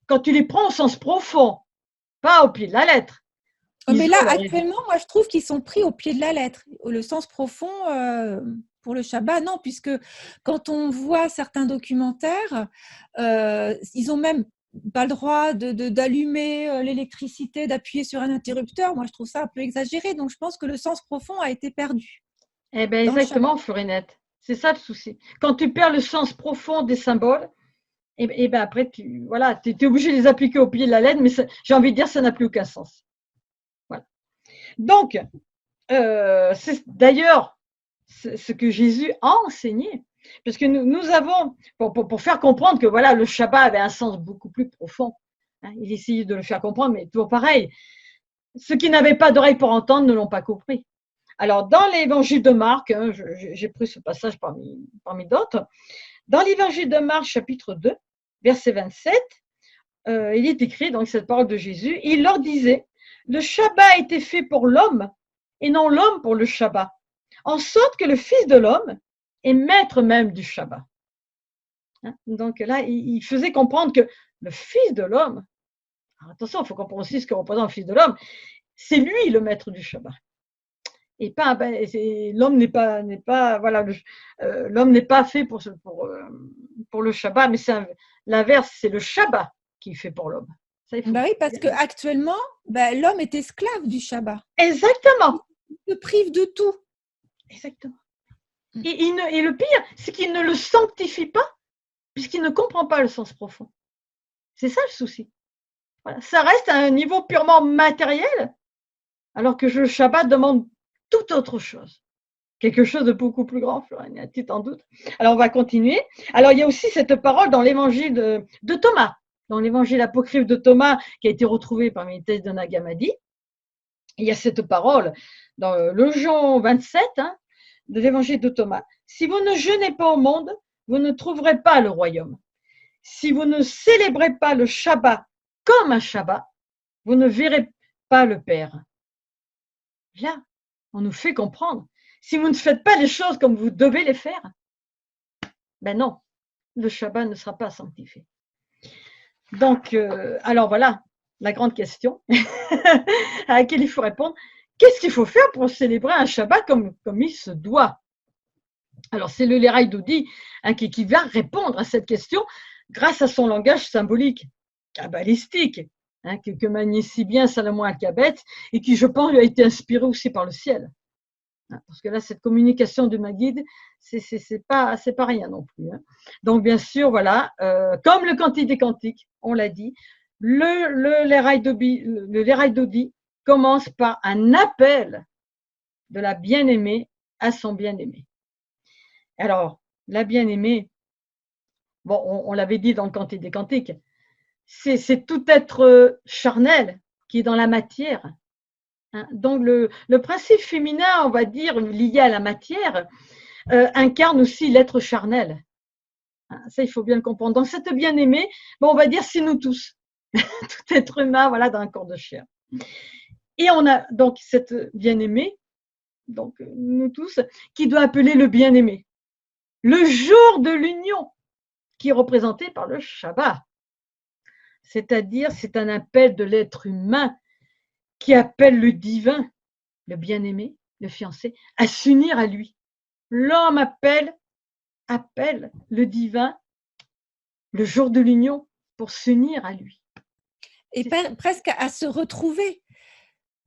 quand tu les prends au sens profond, pas au pied de la lettre, Mais ils là, ont leur. actuellement, moi, je trouve qu'ils sont pris au pied de la lettre. Le sens profond, pour le Shabbat, non, puisque quand on voit certains documentaires, ils ont même pas le droit d'allumer l'électricité, d'appuyer sur un interrupteur. Moi, je trouve ça un peu exagéré. Donc, je pense que le sens profond a été perdu Eh bien, dans le Shabbat. exactement, Florinette. C'est ça le souci. Quand tu perds le sens profond des symboles, et ben après, tu voilà, es obligé de les appliquer au pied de la lettre, mais j'ai envie de dire, ça n'a plus aucun sens. Voilà. Donc, c'est d'ailleurs ce que Jésus a enseigné. Parce que nous avons, pour faire comprendre que voilà, le Shabbat avait un sens beaucoup plus profond, hein, il essayait de le faire comprendre, mais toujours pareil. Ceux qui n'avaient pas d'oreille pour entendre ne l'ont pas compris. Alors, dans l'évangile de Marc, hein, j'ai pris ce passage parmi d'autres, dans l'évangile de Marc, chapitre 2, verset 27, il est écrit, donc cette parole de Jésus, il leur disait, le Shabbat a été fait pour l'homme et non l'homme pour le Shabbat, en sorte que le Fils de l'homme est maître même du Shabbat. Hein, donc là, il faisait comprendre que le Fils de l'homme, attention, il faut comprendre aussi ce que représente le Fils de l'homme, c'est lui le maître du Shabbat. Et pas, l'homme n'est pas, voilà, l'homme n'est pas fait pour le Shabbat, mais c'est l'inverse, c'est le Shabbat qui est fait pour l'homme. Ça, il faut Oui, parce qu'actuellement, l'homme est esclave du Shabbat. Exactement. Il se prive de tout. Exactement. Et le pire, c'est qu'il ne le sanctifie pas, puisqu'il ne comprend pas le sens profond. C'est ça le souci. Voilà. Ça reste à un niveau purement matériel, alors que le Shabbat demande tout autre chose. Quelque chose de beaucoup plus grand, Florian, tu t'en doutes. Alors, on va continuer. Alors, il y a aussi cette parole dans l'évangile de Thomas, dans l'évangile apocryphe de Thomas, qui a été retrouvé parmi les thèses de Nag Hammadi. Il y a cette parole dans le Jean 27, hein, de l'évangile de Thomas. Si vous ne jeûnez pas au monde, vous ne trouverez pas le royaume. Si vous ne célébrez pas le Shabbat comme un Shabbat, vous ne verrez pas le Père. Là, on nous fait comprendre. Si vous ne faites pas les choses comme vous devez les faire, ben non, le Shabbat ne sera pas sanctifié. Donc, alors voilà, la grande question à laquelle il faut répondre. Qu'est-ce qu'il faut faire pour célébrer un Shabbat comme il se doit? Alors, c'est le Léraï Dodi hein, qui va répondre à cette question grâce à son langage symbolique, kabbalistique, hein, que manie si bien Salomon Alkabet et qui, je pense, lui a été inspiré aussi par le ciel. Parce que là, cette communication du Maguide, c'est pas rien non plus. Hein. Donc, bien sûr, voilà, comme le Cantique des Cantiques, on l'a dit, le Léraï Dodi commence par un appel de la bien-aimée à son bien-aimé. Alors, la bien-aimée, bon, on l'avait dit dans le Cantique des Cantiques, c'est tout être charnel qui est dans la matière. Hein. Donc, le principe féminin, on va dire, lié à la matière, incarne aussi l'être charnel. Hein, ça, il faut bien le comprendre. Donc, cette bien-aimée, bon, on va dire, c'est nous tous. Tout être humain, voilà, dans un corps de chair. Et on a donc cette bien-aimée, donc nous tous, qui doit appeler le bien-aimé. Le jour de l'union, qui est représenté par le Shabbat. C'est-à-dire, c'est un appel de l'être humain qui appelle le divin, le bien-aimé, le fiancé, à s'unir à lui. L'homme appelle le divin le jour de l'union pour s'unir à lui. Et presque à se retrouver.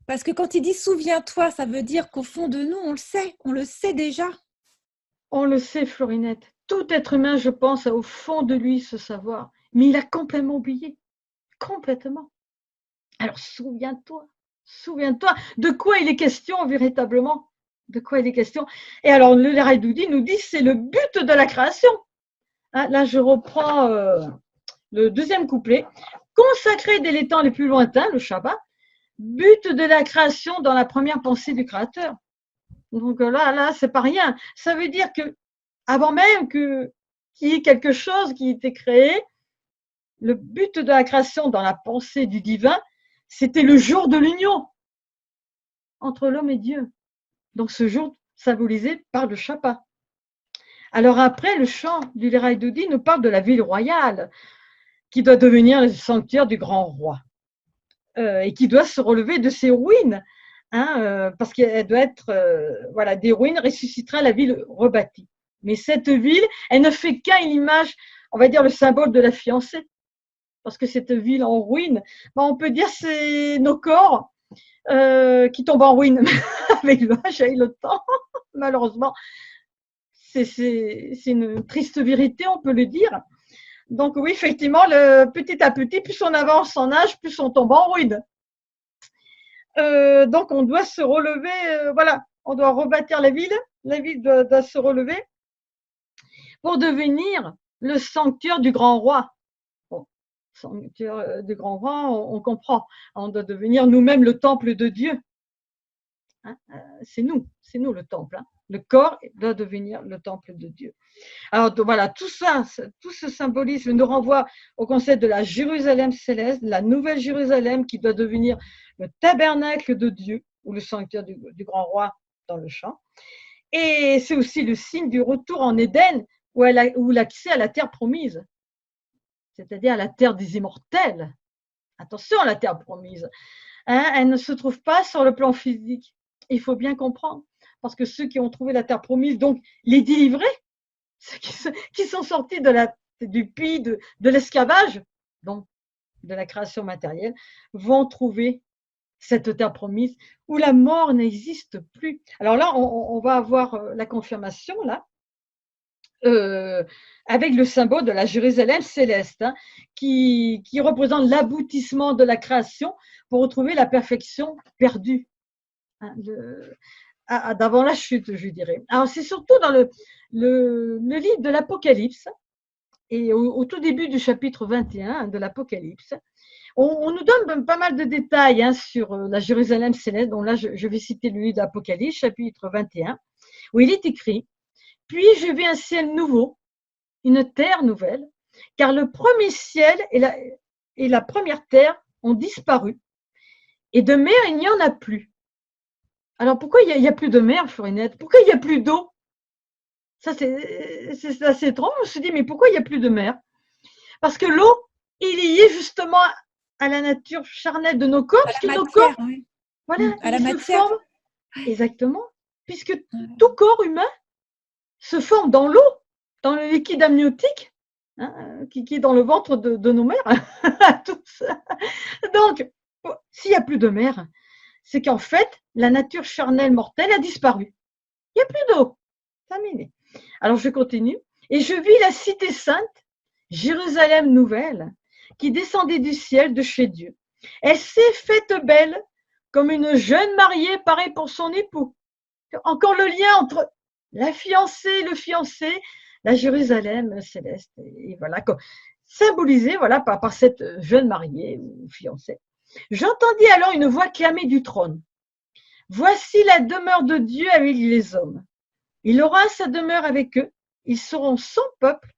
Parce que quand il dit souviens-toi, ça veut dire qu'au fond de nous, on le sait déjà. On le sait, Florinette. Tout être humain, je pense, a au fond de lui ce savoir. Mais il a complètement oublié. Complètement. Alors souviens-toi. Souviens-toi de quoi il est question véritablement. De quoi il est question. Et alors, le Léraï Doudi nous dit c'est le but de la création. Hein, là, je reprends le deuxième couplet. Consacrer dès les temps les plus lointains, le Shabbat, but de la création dans la première pensée du Créateur. Donc là, c'est pas rien. Ça veut dire que avant même qu'il y ait quelque chose qui ait été créé, le but de la création dans la pensée du divin, c'était le jour de l'union entre l'homme et Dieu. Donc ce jour symbolisé par le Shabbat. Alors après, le chant du Léraï Doudi nous parle de la ville royale qui doit devenir le sanctuaire du grand roi et qui doit se relever de ses ruines, hein, parce qu'elle doit être, voilà, des ruines ressuscitera la ville rebâtie. Mais cette ville, elle ne fait qu'une image, on va dire le symbole de la fiancée. Parce que cette ville en ruine, ben on peut dire c'est nos corps qui tombent en ruine avec l'âge et le temps, malheureusement. C'est une triste vérité, on peut le dire. Donc oui, effectivement, petit à petit, plus on avance en âge, plus on tombe en ruine. Donc on doit se relever, voilà, on doit rebâtir la ville doit se relever pour devenir le sanctuaire du grand roi. Bon, sanctuaire du grand roi, on comprend, on doit devenir nous-mêmes le temple de Dieu. Hein, c'est nous le temple. Hein. Le corps doit devenir le temple de Dieu. Alors voilà, tout ça, tout ce symbolisme nous renvoie au concept de la Jérusalem céleste, de la nouvelle Jérusalem qui doit devenir le tabernacle de Dieu ou le sanctuaire du grand roi dans le chant. Et c'est aussi le signe du retour en Éden où l'accès à la terre promise, c'est-à-dire à la terre des immortels. Attention à la terre promise. Hein, elle ne se trouve pas sur le plan physique. Il faut bien comprendre. Parce que ceux qui ont trouvé la terre promise, donc les délivrés, ceux qui sont sortis du puits de l'esclavage, donc de la création matérielle, vont trouver cette terre promise où la mort n'existe plus. Alors là, on va avoir la confirmation, là, avec le symbole de la Jérusalem céleste, hein, qui représente l'aboutissement de la création pour retrouver la perfection perdue. Hein, d'avant la chute, je dirais. Alors, c'est surtout dans le livre de l'Apocalypse, et au tout début du chapitre 21 de l'Apocalypse, on nous donne pas mal de détails hein, sur la Jérusalem céleste. Donc là, je vais citer le livre de l'Apocalypse, chapitre 21, où il est écrit « Puis je vis un ciel nouveau, une terre nouvelle, car le premier ciel et la première terre ont disparu, et de mer il n'y en a plus. » Alors, pourquoi il n'y a plus de mer, Florinette? Pourquoi il n'y a plus d'eau? Ça, c'est assez étrange. On se dit, mais pourquoi il n'y a plus de mer? Parce que l'eau est liée justement à la nature charnelle de nos corps. À Parce la que nos matière, corps, oui. voilà, À la ils se matière. forment. Exactement. Puisque tout corps humain se forme dans l'eau, dans le liquide amniotique, hein, qui est dans le ventre de nos mères. Donc, s'il n'y a plus de mer, c'est qu'en fait, la nature charnelle mortelle a disparu. Il n'y a plus d'eau. Terminé. Alors, je continue. Et je vis la cité sainte, Jérusalem nouvelle, qui descendait du ciel de chez Dieu. Elle s'est faite belle comme une jeune mariée parée pour son époux. Encore le lien entre la fiancée, le fiancé, la Jérusalem céleste. Et voilà, symbolisé voilà, par cette jeune mariée ou fiancée. J'entendis alors une voix clamer du trône. Voici la demeure de Dieu avec les hommes. Il aura sa demeure avec eux. Ils seront son peuple.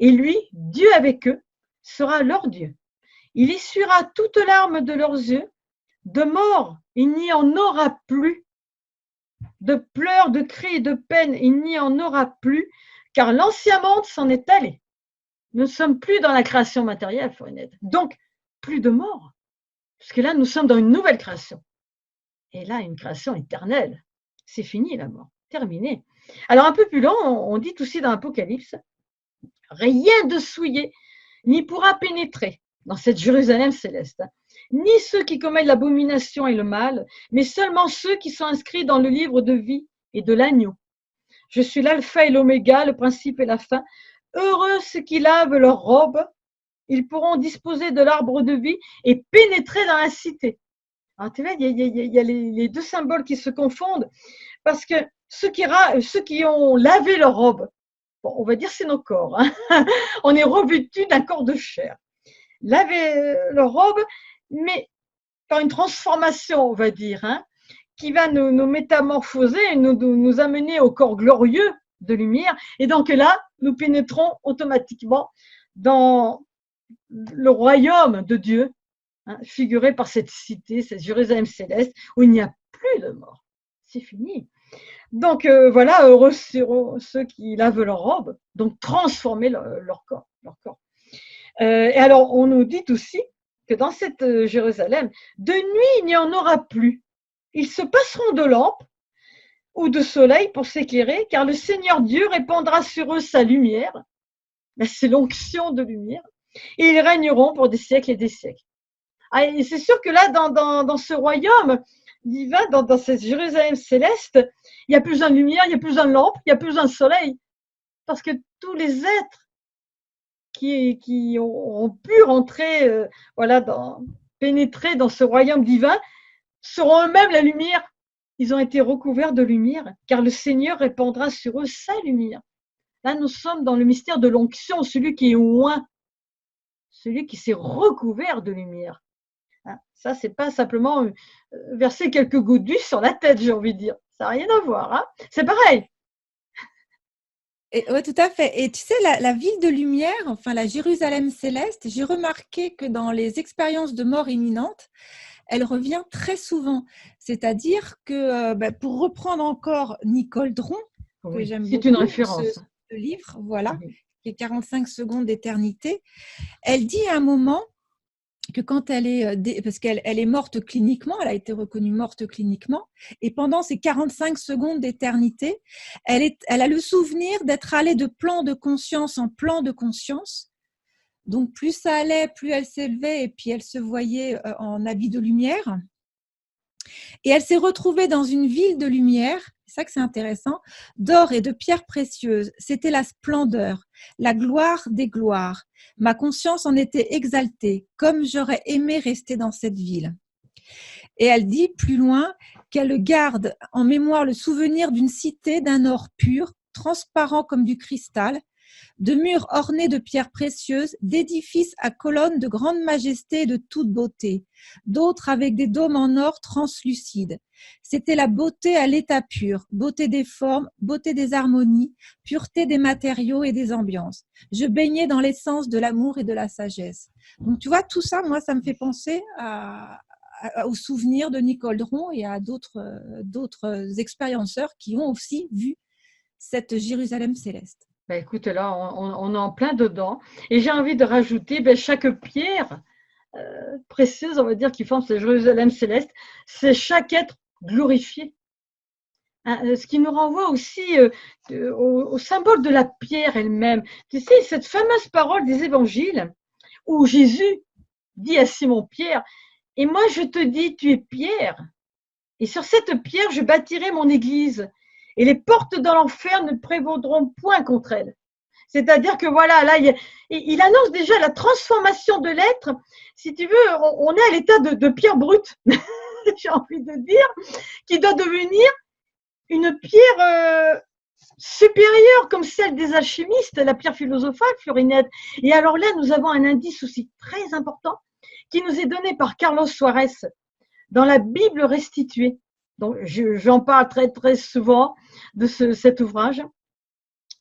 Et lui, Dieu avec eux, sera leur Dieu. Il essuiera toute larme de leurs yeux. De mort, il n'y en aura plus. De pleurs, de cris et de peine, il n'y en aura plus, car l'ancien monde s'en est allé. Nous ne sommes plus dans la création matérielle, Florinette. Donc, plus de mort. Parce que là, nous sommes dans une nouvelle création. Et là, une création éternelle. C'est fini la mort. Terminé. Alors, un peu plus loin, on dit aussi dans l'Apocalypse, rien de souillé n'y pourra pénétrer dans cette Jérusalem céleste, ni ceux qui commettent l'abomination et le mal, mais seulement ceux qui sont inscrits dans le livre de vie et de l'agneau. Je suis l'alpha et l'oméga, le principe et la fin. Heureux ceux qui lavent leurs robes, ils pourront disposer de l'arbre de vie et pénétrer dans la cité. Alors, tu vois, il y a les deux symboles qui se confondent parce que ceux qui ont lavé leur robe, bon, on va dire c'est nos corps, hein. On est revêtus d'un corps de chair. Laver leur robe, mais par une transformation, on va dire, hein, qui va nous métamorphoser, nous amener au corps glorieux de lumière. Et donc là, nous pénétrons automatiquement dans le royaume de Dieu, hein, figuré par cette cité, cette Jérusalem céleste, où il n'y a plus de mort. C'est fini. Donc voilà, heureux ceux qui lavent leur robe, donc transformer leur corps. Et alors, on nous dit aussi que dans cette Jérusalem, de nuit, il n'y en aura plus. Ils se passeront de lampes ou de soleil pour s'éclairer, car le Seigneur Dieu répandra sur eux sa lumière. C'est l'onction de lumière. Et ils régneront pour des siècles et des siècles. Ah, et c'est sûr que là, dans ce royaume divin, dans cette Jérusalem céleste, il n'y a plus besoin de lumière, il n'y a plus besoin de lampe, il n'y a plus besoin de soleil. Parce que tous les êtres qui ont pu rentrer, pénétrer dans ce royaume divin, seront eux-mêmes la lumière. Ils ont été recouverts de lumière, car le Seigneur répandra sur eux sa lumière. Là, nous sommes dans le mystère de l'onction, celui qui est oint, celui qui s'est recouvert de lumière. Ça, c'est pas simplement verser quelques gouttes d'huile sur la tête, j'ai envie de dire. Ça n'a rien à voir. Hein. C'est pareil. Oui, tout à fait. Et tu sais, la ville de lumière, enfin la Jérusalem céleste, j'ai remarqué que dans les expériences de mort imminente, elle revient très souvent. C'est-à-dire que, pour reprendre encore Nicole Dron, que j'aime beaucoup, c'est une référence. Ce livre, voilà, qui est 45 secondes d'éternité, elle dit à un moment que quand elle est, parce qu'elle est morte cliniquement, elle a été reconnue morte cliniquement, et pendant ces 45 secondes d'éternité, elle a le souvenir d'être allée de plan de conscience en plan de conscience. Donc plus ça allait, plus elle s'élevait, et puis elle se voyait en habit de lumière. Et elle s'est retrouvée dans une ville de lumière, c'est ça que c'est intéressant, d'or et de pierres précieuses. C'était la splendeur, la gloire des gloires. Ma conscience en était exaltée, comme j'aurais aimé rester dans cette ville. Et elle dit plus loin qu'elle garde en mémoire le souvenir d'une cité d'un or pur, transparent comme du cristal, de murs ornés de pierres précieuses, d'édifices à colonnes de grande majesté et de toute beauté, d'autres avec des dômes en or translucides. C'était la beauté à l'état pur, beauté des formes, beauté des harmonies, pureté des matériaux et des ambiances. Je baignais dans l'essence de l'amour et de la sagesse. Donc tu vois, tout ça, moi, ça me fait penser aux souvenirs de Nicole Dron et à d'autres expérienceurs qui ont aussi vu cette Jérusalem céleste. Écoute, là, on est en plein dedans. Et j'ai envie de rajouter, chaque pierre précieuse, on va dire, qui forme cette Jérusalem céleste, c'est chaque être glorifié. Hein, ce qui nous renvoie aussi au symbole de la pierre elle-même. Tu sais, cette fameuse parole des évangiles où Jésus dit à Simon-Pierre, « Et moi je te dis, tu es Pierre, et sur cette pierre je bâtirai mon église. » Et les portes de l'enfer ne prévaudront point contre elle. C'est-à-dire que voilà, là, il annonce déjà la transformation de l'être. Si tu veux, on est à l'état de pierre brute, j'ai envie de dire, qui doit devenir une pierre supérieure comme celle des alchimistes, la pierre philosophale, Florinette. Et alors là, nous avons un indice aussi très important qui nous est donné par Carlos Suarez dans la Bible restituée. Donc, j'en parle très, très souvent de cet ouvrage,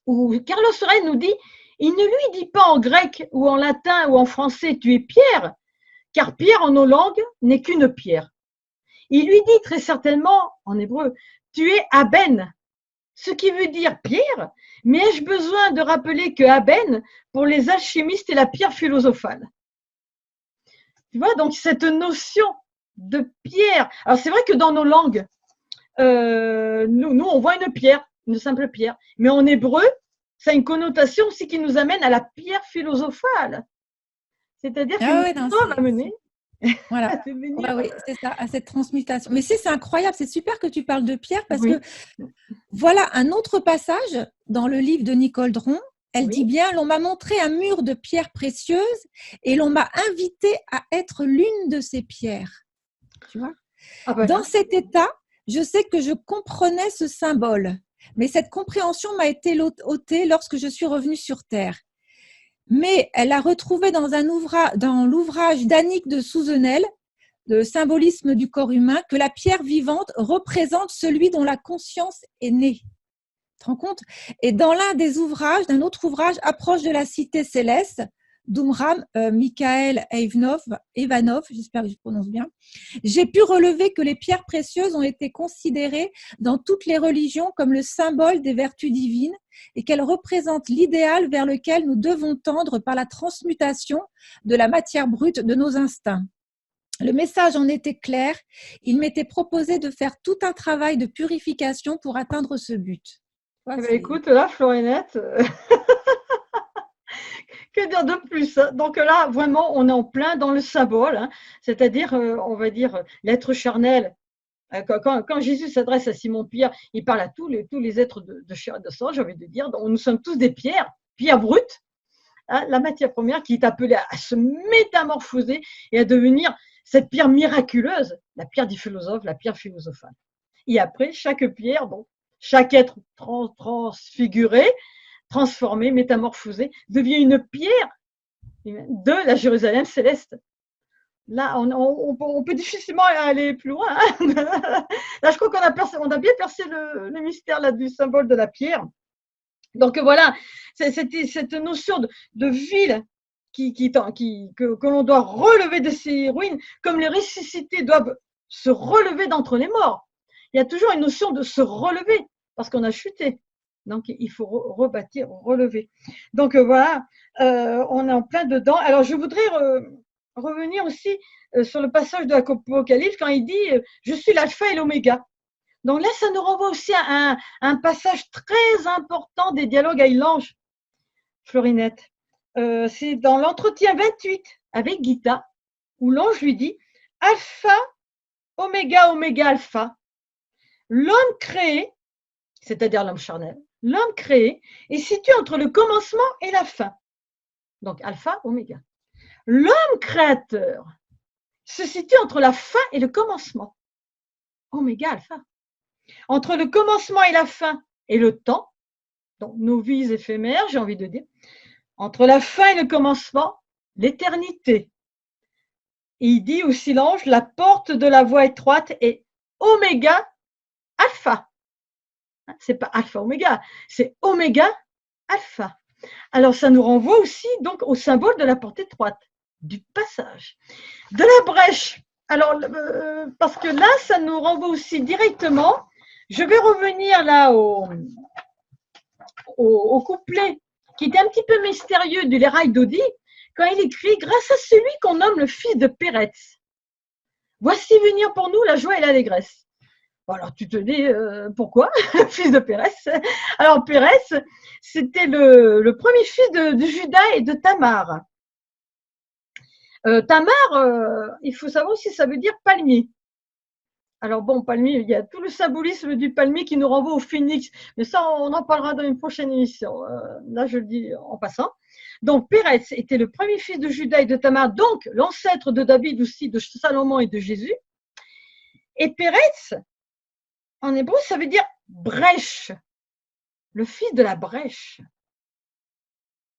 où Carlos Suarez nous dit, il ne lui dit pas en grec ou en latin ou en français, tu es Pierre, car Pierre en nos langues n'est qu'une pierre. Il lui dit très certainement en hébreu, tu es Aben, ce qui veut dire pierre, mais ai-je besoin de rappeler que Aben, pour les alchimistes, est la pierre philosophale. Tu vois, donc cette notion de pierre. Alors c'est vrai que dans nos langues, nous on voit une pierre, une simple pierre, mais en hébreu, ça a une connotation aussi qui nous amène à la pierre philosophale. C'est-à-dire que nous sommes amenés voilà. Oui, c'est ça, à cette transmutation. Mais c'est incroyable, c'est super que tu parles de pierre parce que voilà un autre passage dans le livre de Nicole Dron. Elle dit bien, l'on m'a montré un mur de pierres précieuses et l'on m'a invité à être l'une de ces pierres. Tu vois ? Ah ben Dans là. cet état, je sais que je comprenais ce symbole, mais cette compréhension m'a été ôtée lorsque je suis revenue sur Terre. Mais elle a retrouvé dans l'ouvrage d'Annick de Souzenel, le symbolisme du corps humain, que la pierre vivante représente celui dont la conscience est née. Tu te rends compte? Et dans d'un autre ouvrage, Approche de la cité céleste, d'Umram Mikhaël Ivanov, j'espère que je prononce bien, j'ai pu relever que les pierres précieuses ont été considérées dans toutes les religions comme le symbole des vertus divines et qu'elles représentent l'idéal vers lequel nous devons tendre par la transmutation de la matière brute de nos instincts. Le message en était clair, il m'était proposé de faire tout un travail de purification pour atteindre ce but. Eh ben, écoute, là, Florinette, que dire de plus, hein? Donc là, vraiment, on est en plein dans le symbole, hein, c'est-à-dire, on va dire, l'être charnel. Quand Jésus s'adresse à Simon-Pierre, il parle à tous les êtres de chair et de sang, j'ai envie de dire. Donc, nous sommes tous des pierres brutes, hein, la matière première qui est appelée à se métamorphoser et à devenir cette pierre miraculeuse, la pierre des philosophes, la pierre philosophale. Et après, chaque pierre, bon, chaque être transfiguré, transformé, métamorphosé, devient une pierre de la Jérusalem céleste. Là, on peut difficilement aller plus loin, hein. Là, je crois on a bien percé le mystère là, du symbole de la pierre. Donc voilà, cette notion de ville que l'on doit relever de ses ruines, comme les ressuscités doivent se relever d'entre les morts. Il y a toujours une notion de se relever, parce qu'on a chuté. Donc, il faut rebâtir, relever. Donc, voilà, on est en plein dedans. Alors, je voudrais revenir aussi sur le passage de l'Apocalypse quand il dit « Je suis l'alpha et l'oméga ». Donc là, ça nous renvoie aussi à un passage très important des dialogues avec l'ange, Florinette. C'est dans l'entretien 28 avec Gita, où l'ange lui dit « Alpha, oméga, oméga, alpha ». L'homme créé, c'est-à-dire l'homme charnel, l'homme créé est situé entre le commencement et la fin. Donc alpha, oméga. L'homme créateur se situe entre la fin et le commencement. Oméga, alpha. Entre le commencement et la fin et le temps, donc nos vies éphémères, j'ai envie de dire, entre la fin et le commencement, l'éternité. Et il dit aussi l'ange, la porte de la voie étroite est oméga, alpha. C'est pas alpha, oméga, c'est oméga, alpha. Alors ça nous renvoie aussi donc au symbole de la porte étroite, du passage, de la brèche. Alors, parce que là, ça nous renvoie aussi directement. Je vais revenir là au couplet qui était un petit peu mystérieux du Lérail Dodi, quand il écrit « Grâce à celui qu'on nomme le fils de Péretz, voici venir pour nous la joie et l'allégresse. » Bon, alors tu te dis pourquoi fils de Péretz? Alors Péretz, c'était le premier fils de Judas et de Tamar. Tamar, il faut savoir aussi, ça veut dire palmier. Alors bon, palmier, il y a tout le symbolisme du palmier qui nous renvoie au phénix, mais ça, on en parlera dans une prochaine émission. Là, je le dis en passant. Donc, Péretz était le premier fils de Judas et de Tamar, donc l'ancêtre de David aussi, de Salomon et de Jésus. Et Péretz, en hébreu, ça veut dire brèche, le fils de la brèche.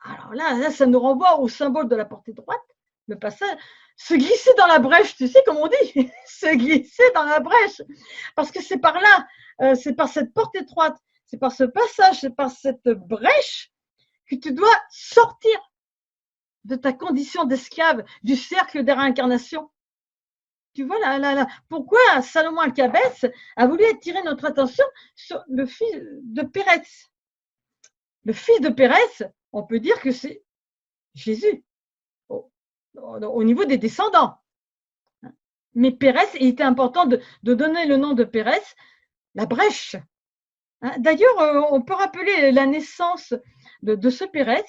Alors là, ça nous renvoie au symbole de la portée droite, le passage. Se glisser dans la brèche, tu sais comme on dit, se glisser dans la brèche, parce que c'est par là, c'est par cette porte étroite, c'est par ce passage, c'est par cette brèche que tu dois sortir de ta condition d'esclave, du cercle des réincarnations. Tu vois là, pourquoi Salomon Alcabès a voulu attirer notre attention sur le fils de Péretz. Le fils de Péretz, on peut dire que c'est Jésus. Au niveau des descendants. Mais Pérez, il était important de donner le nom de Pérez, la brèche. D'ailleurs, on peut rappeler la naissance de ce Pérez,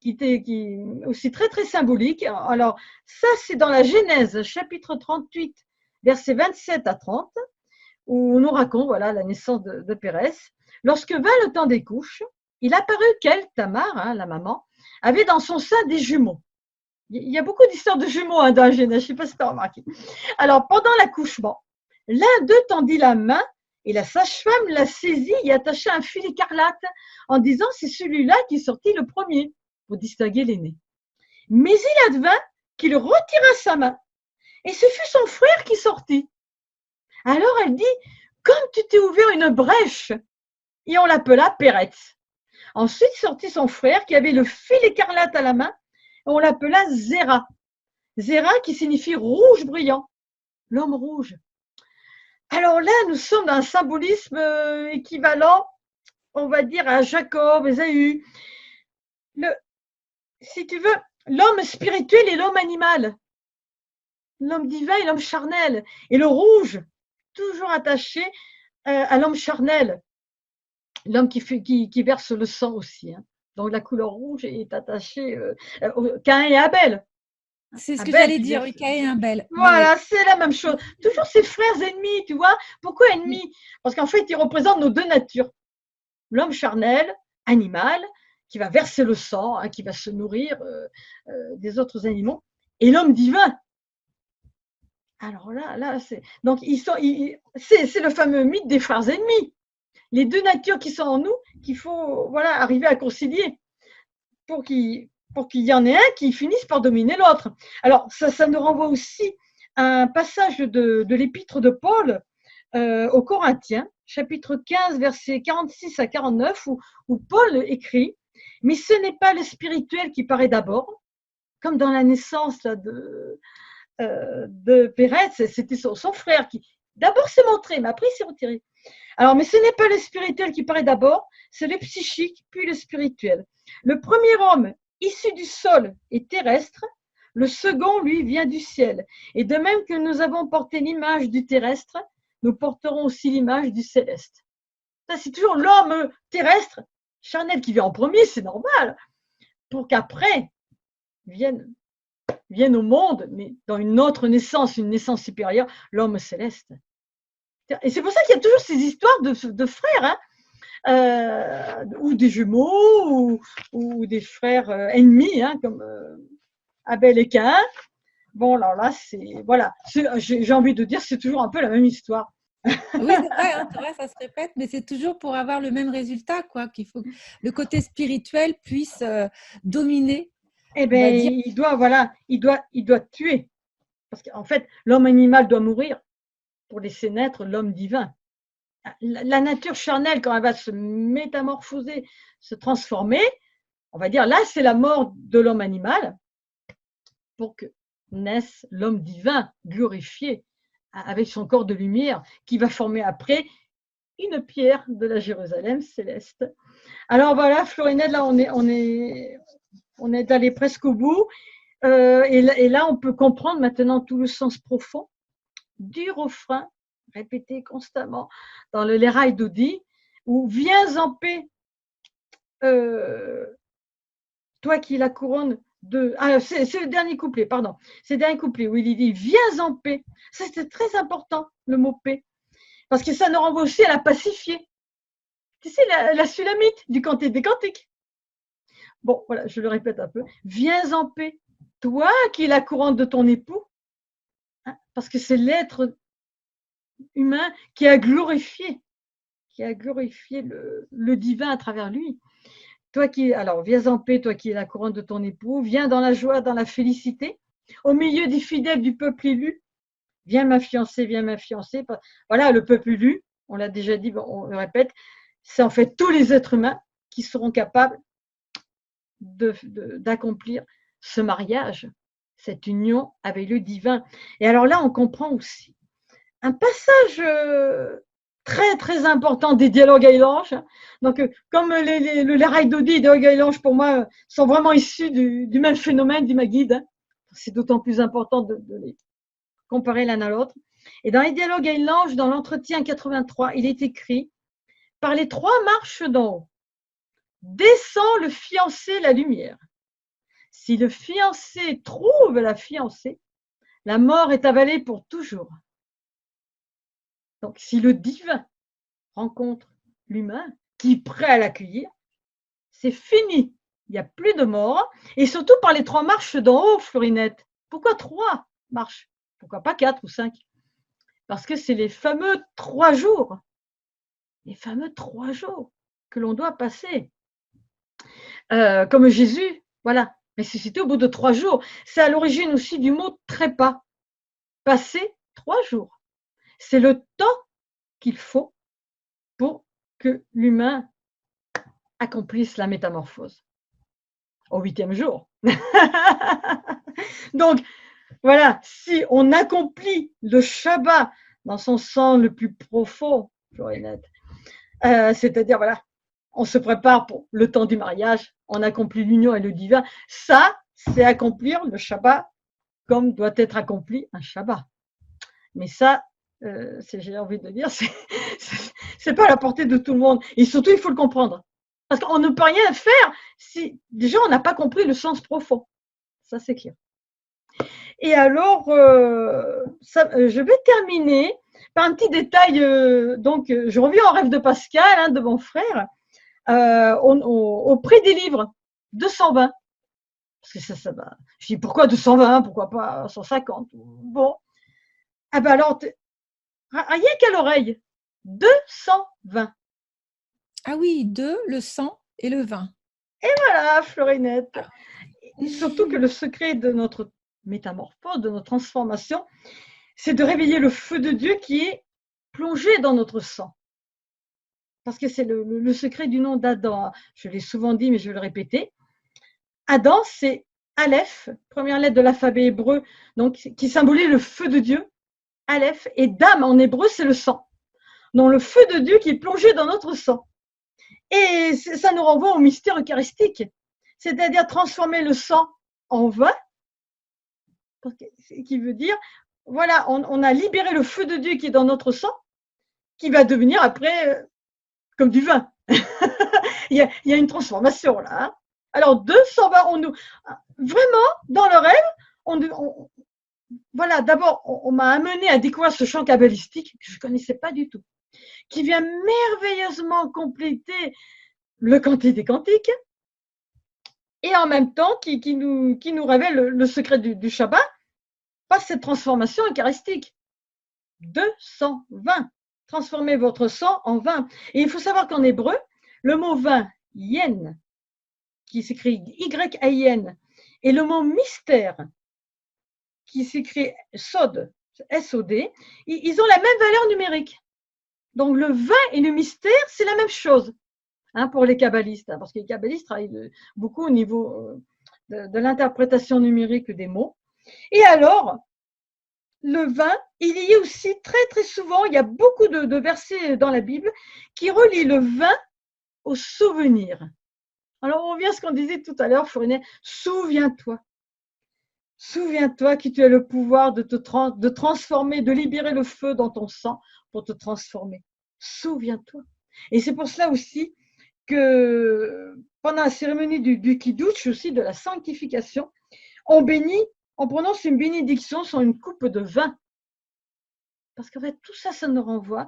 qui était aussi très, très symbolique. Alors, ça, c'est dans la Genèse, chapitre 38, versets 27 à 30, où on nous raconte voilà, la naissance de Pérez. Lorsque vint le temps des couches, il apparut qu'elle, Tamar, la maman, avait dans son sein des jumeaux. Il y a beaucoup d'histoires de jumeaux dans la Genèse, je ne sais pas si tu as remarqué. Alors, pendant l'accouchement, L'un d'eux tendit la main et la sage-femme l'a saisi et attacha un fil écarlate en disant c'est celui-là qui sortit le premier pour distinguer l'aîné. Mais il advint qu'il retira sa main et ce fut son frère qui sortit. Alors elle dit comme tu t'es ouvert une brèche et on l'appela Pérette. Ensuite sortit son frère qui avait le fil écarlate à la main et on l'appela Zéra. Zéra qui signifie rouge brillant, l'homme rouge. Alors là, nous sommes dans un symbolisme équivalent, on va dire, à Jacob, Ésaü. Si tu veux, l'homme spirituel et l'homme animal. L'homme divin et l'homme charnel. Et le rouge, toujours attaché à l'homme charnel. L'homme qui verse le sang aussi. Hein. Donc la couleur rouge est attachée Caïn et Abel. C'est ce que j'allais dire, Caïn et Abel. Voilà, oui. C'est la même chose. Toujours ces frères ennemis, tu vois. Pourquoi ennemis? Parce qu'en fait, ils représentent nos deux natures. L'homme charnel, animal, qui va verser le sang, hein, qui va se nourrir des autres animaux, et l'homme divin. Alors là, c'est donc c'est le fameux mythe des frères ennemis. Les deux natures qui sont en nous, qu'il faut arriver à concilier pour qu'il y en ait un qui finisse par dominer l'autre. Alors ça nous renvoie aussi à un passage de l'épître de Paul aux Corinthiens, chapitre 15, versets 46 à 49, où Paul écrit « Mais ce n'est pas le spirituel qui paraît d'abord, comme dans la naissance là, de Pérez, c'était son frère qui d'abord s'est montré, mais après il s'est retiré. Alors, mais ce n'est pas le spirituel qui paraît d'abord, c'est le psychique, puis le spirituel. Le premier homme, issu du sol, est terrestre, le second, lui, vient du ciel. Et de même que nous avons porté l'image du terrestre, nous porterons aussi l'image du céleste. Ça, c'est toujours l'homme terrestre, charnel, qui vient en premier, c'est normal, pour qu'après vienne au monde, mais dans une autre naissance, une naissance supérieure, l'homme céleste. Et c'est pour ça qu'il y a toujours ces histoires de frères, hein, ou des jumeaux, ou des frères ennemis, hein, comme Abel et Caïn. Bon, alors là, j'ai envie de dire, c'est toujours un peu la même histoire. Oui, c'est vrai, ça se répète, mais c'est toujours pour avoir le même résultat, quoi, qu'il faut que le côté spirituel puisse dominer. Eh bien, il doit tuer. Parce qu'en fait, l'homme animal doit mourir pour laisser naître l'homme divin. La nature charnelle, quand elle va se métamorphoser, se transformer, on va dire, là, c'est la mort de l'homme animal pour que naisse l'homme divin, glorifié, avec son corps de lumière, qui va former après une pierre de la Jérusalem céleste. Alors voilà, Florinette, là, on est allé presque au bout. Et là, on peut comprendre maintenant tout le sens profond du refrain répété constamment dans le Léraï Dodi, où viens en paix, toi qui la couronne de... Ah, c'est le dernier couplet, pardon. C'est le dernier couplet où il dit viens en paix. Ça, c'est très important, le mot paix, parce que ça nous renvoie aussi à la pacifier. Tu sais, la sulamite du Cantique des Cantiques. Bon, voilà, je le répète un peu. Viens en paix, toi qui es la couronne de ton époux, hein, parce que c'est l'être humain qui a glorifié le divin à travers lui. Alors, viens en paix, toi qui es la couronne de ton époux, viens dans la joie, dans la félicité, au milieu des fidèles du peuple élu. Viens ma fiancée, viens ma fiancée. Voilà, le peuple élu, on l'a déjà dit, on le répète, c'est en fait tous les êtres humains qui seront capables d'accomplir ce mariage, cette union avec le divin. Et alors là, on comprend aussi un passage très très important des dialogues à Ilange. Donc, comme le Léraï Dodi et les dialogues à Ilange, pour moi, sont vraiment issus du même phénomène du Maguide, hein. C'est d'autant plus important de les comparer l'un à l'autre. Et dans les dialogues à Ilange, dans l'entretien 83, il est écrit « Par les 3 marches d'en haut, descend le fiancé la lumière. Si le fiancé trouve la fiancée, la mort est avalée pour toujours. » Donc, si le divin rencontre l'humain qui est prêt à l'accueillir, c'est fini. Il n'y a plus de mort. Et surtout par les 3 marches d'en haut, Florinette. Pourquoi 3 marches? Pourquoi pas 4 ou 5? parce que c'est les fameux 3 jours. Les fameux 3 jours que l'on doit passer. Comme Jésus, voilà, ressuscité au bout de 3 jours. C'est à l'origine aussi du mot trépas. Passer 3 jours. C'est le temps qu'il faut pour que l'humain accomplisse la métamorphose. Au 8e jour. Donc, voilà, si on accomplit le Shabbat dans son sens le plus profond, c'est-à-dire, voilà, on se prépare pour le temps du mariage, on accomplit l'union et le divin, ça, c'est accomplir le Shabbat comme doit être accompli un Shabbat. Mais ça, j'ai envie de dire, c'est pas à la portée de tout le monde. Et surtout, il faut le comprendre. Parce qu'on ne peut rien faire si déjà on n'a pas compris le sens profond. Ça, c'est clair. Et alors, je vais terminer par un petit détail. Donc, je reviens au rêve de Pascal, de mon frère, au prix des livres, 220. Parce que ça va. Je dis, pourquoi 220? Pourquoi pas 150? Bon. Ah ben alors, rien qu'à l'oreille, 220. Ah oui, 2, le 100 et le 20. Et voilà, Florinette. Et surtout que le secret de notre métamorphose, de notre transformation, c'est de réveiller le feu de Dieu qui est plongé dans notre sang. Parce que c'est le secret du nom d'Adam. Je l'ai souvent dit, mais je vais le répéter. Adam, c'est Aleph, première lettre de l'alphabet hébreu, donc, qui symbolise le feu de Dieu. Aleph, et Dam en hébreu, c'est le sang. Donc le feu de Dieu qui est plongé dans notre sang. Et ça nous renvoie au mystère eucharistique, c'est-à-dire transformer le sang en vin, qui veut dire, voilà, on a libéré le feu de Dieu qui est dans notre sang, qui va devenir après comme du vin. il y a une transformation là. Alors 220, vraiment, dans le rêve, voilà, d'abord, on m'a amené à découvrir ce chant kabbalistique que je ne connaissais pas du tout, qui vient merveilleusement compléter le Cantique des Cantiques, et en même temps qui nous révèle le secret du Shabbat par cette transformation eucharistique. 220. Transformez votre sang en vin. Et il faut savoir qu'en hébreu, le mot vin, yen, qui s'écrit Y-A-I-N, et le mot mystère, qui s'écrit sod, S-O-D, ils ont la même valeur numérique. Donc le vin et le mystère, c'est la même chose, pour les kabbalistes, parce que les kabbalistes travaillent beaucoup au niveau de l'interprétation numérique des mots. Et alors, le vin, il y a aussi très très souvent, il y a beaucoup de versets dans la Bible qui relient le vin au souvenir. Alors on revient à ce qu'on disait tout à l'heure, Florinette, souviens-toi. Souviens-toi que tu as le pouvoir de transformer, de libérer le feu dans ton sang pour te transformer. Souviens-toi. Et c'est pour cela aussi que pendant la cérémonie du Kiddush, aussi de la sanctification, on prononce une bénédiction sur une coupe de vin. Parce qu'en fait, tout ça, ça nous renvoie,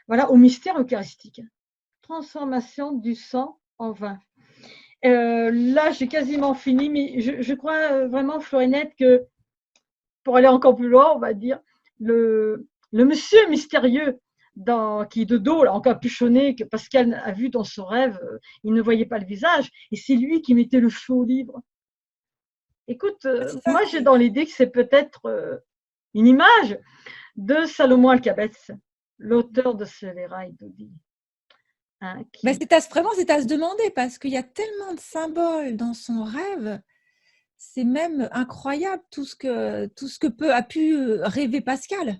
voilà, au mystère eucharistique. Transformation du sang en vin. Là, j'ai quasiment fini, mais je crois vraiment, Florinette, que pour aller encore plus loin, on va dire, le monsieur mystérieux qui est de dos, là, encapuchonné, que Pascal a vu dans son rêve, il ne voyait pas le visage, et c'est lui qui mettait le feu au livre. Écoute, moi j'ai dans l'idée que c'est peut-être une image de Salomon Alcabès, l'auteur de Séléraï Dodi. C'est à se demander, parce qu'il y a tellement de symboles dans son rêve, c'est même incroyable tout ce que a pu rêver Pascal.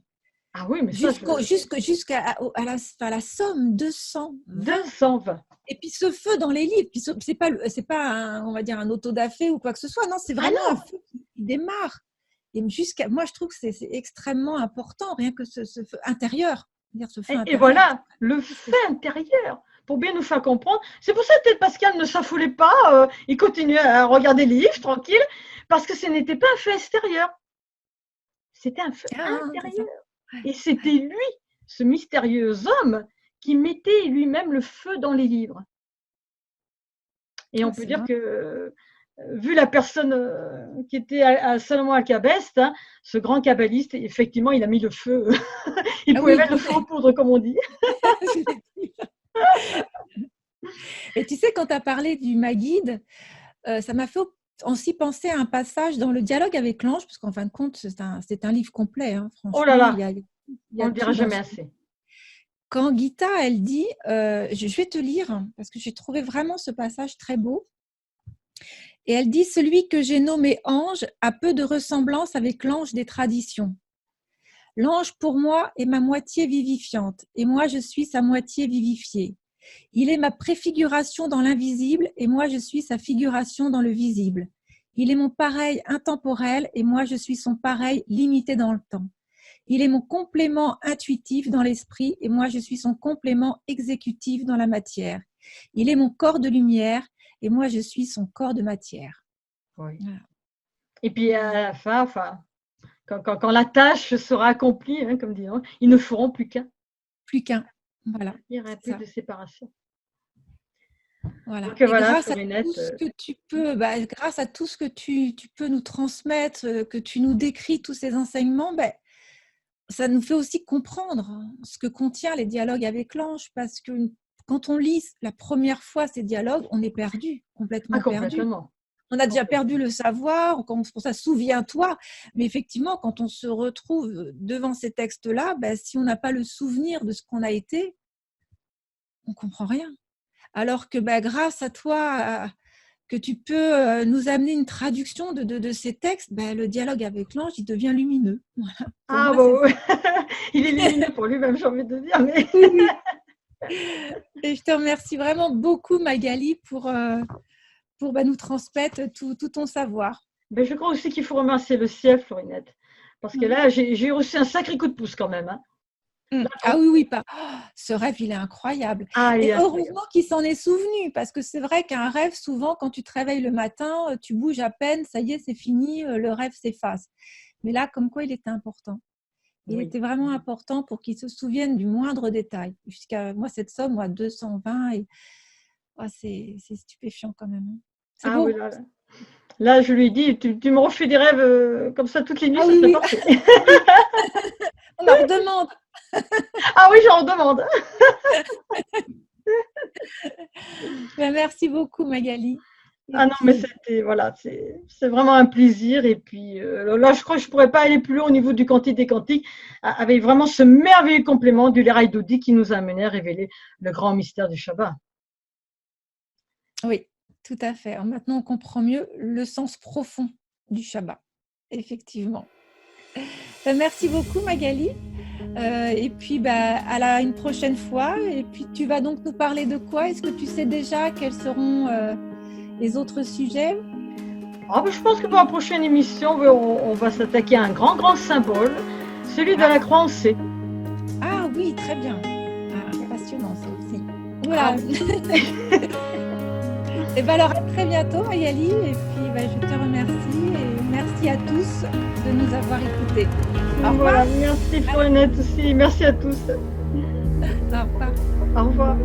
Ah oui, mais jusqu'à la somme 220. Et puis ce feu dans les livres, c'est pas on va dire un autodafé ou quoi que ce soit. Non, c'est vraiment un feu qui démarre. Et moi, je trouve que c'est extrêmement important, rien que ce feu intérieur. Et voilà, le feu intérieur, pour bien nous faire comprendre. C'est pour ça que peut-être Pascal ne s'affolait pas, il continuait à regarder les livres tranquille, parce que ce n'était pas un feu extérieur. C'était un feu intérieur. Et c'était lui, ce mystérieux homme, qui mettait lui-même le feu dans les livres. Et on peut dire que vu la personne qui était à Salomon Alcabest, hein, ce grand kabbaliste, effectivement, il a mis le feu. Il Ah pouvait oui. mettre le feu aux poudres, comme on dit. Et tu sais, quand tu as parlé du Maguide, ça m'a fait aussi penser à un passage dans le dialogue avec l'ange, parce qu'en fin de compte, c'est un livre complet, hein, Oh là franchement, là, il y on a le dira tout dans jamais ce... assez. Quand Gita, elle dit, je vais te lire, parce que j'ai trouvé vraiment ce passage très beau, et elle dit, celui que j'ai nommé ange a peu de ressemblance avec l'ange des traditions. L'ange, pour moi, est ma moitié vivifiante, et moi, je suis sa moitié vivifiée. Il est ma préfiguration dans l'invisible, et moi, je suis sa figuration dans le visible. Il est mon pareil intemporel, et moi, je suis son pareil limité dans le temps. Il est mon complément intuitif dans l'esprit, et moi, je suis son complément exécutif dans la matière. Il est mon corps de lumière, et moi, je suis son corps de matière. Oui. Voilà. Et puis, à la fin, quand la tâche sera accomplie, hein, comme dit, hein, ils ne feront plus qu'un. Plus qu'un. Voilà. Il n'y aura plus de séparation. Voilà. Donc, et voilà, grâce à tout ce que tu peux, grâce à tout ce que tu peux nous transmettre, que tu nous décris tous ces enseignements, ça nous fait aussi comprendre ce que contient les dialogues avec l'ange, parce que quand on lit la première fois ces dialogues, on est perdu, complètement perdu. On a déjà perdu le savoir, pour ça, souviens-toi. Mais effectivement, quand on se retrouve devant ces textes-là, si on n'a pas le souvenir de ce qu'on a été, on ne comprend rien. Alors que grâce à toi, que tu peux nous amener une traduction de ces textes, le dialogue avec l'ange, il devient lumineux. Voilà. Ah bon, il est lumineux pour lui-même, j'ai envie de dire. Mais... oui. Et je te remercie vraiment beaucoup, Magali, pour nous transmettre tout ton savoir. Mais je crois aussi qu'il faut remercier le ciel, Florinette. Parce que là, j'ai reçu un sacré coup de pouce quand même. Hein. Ah oui, pas. Oh, ce rêve, il est incroyable. Et heureusement qu'il s'en est souvenu, parce que c'est vrai qu'un rêve, souvent, quand tu te réveilles le matin, tu bouges à peine, ça y est, c'est fini, le rêve s'efface. Mais là, comme quoi, il était important. Il était vraiment important pour qu'il se souvienne du moindre détail. Jusqu'à moi, cette somme, 220, et... oh, c'est stupéfiant quand même. C'est beau. Oui, là, je lui ai dit, tu me refais des rêves comme ça toutes les nuits, ça serait parfait. On en redemande. Ah oui, j'en redemande. Merci beaucoup, Magali. Ah non, mais c'est vraiment un plaisir. Et puis là, je crois que je ne pourrais pas aller plus loin au niveau du Cantique des Cantiques, avec vraiment ce merveilleux complément du Léraï Dodi qui nous a amené à révéler le grand mystère du Shabbat. Oui, tout à fait. Alors maintenant, on comprend mieux le sens profond du Shabbat, effectivement. Merci beaucoup, Magali. Et puis, à une prochaine fois. Et puis, tu vas donc nous parler de quoi? Est-ce que tu sais déjà quels seront les autres sujets? Je pense que pour la prochaine émission, on va s'attaquer à un grand, grand symbole, celui de la croix en C. Ah oui, très bien. Passionnant, ça aussi. Voilà. Et alors, à très bientôt, Magali. Et puis, je te remercie. Et merci à tous de nous avoir écoutés. Au revoir. Merci, Florinette aussi. Merci à tous. Au revoir. Au revoir.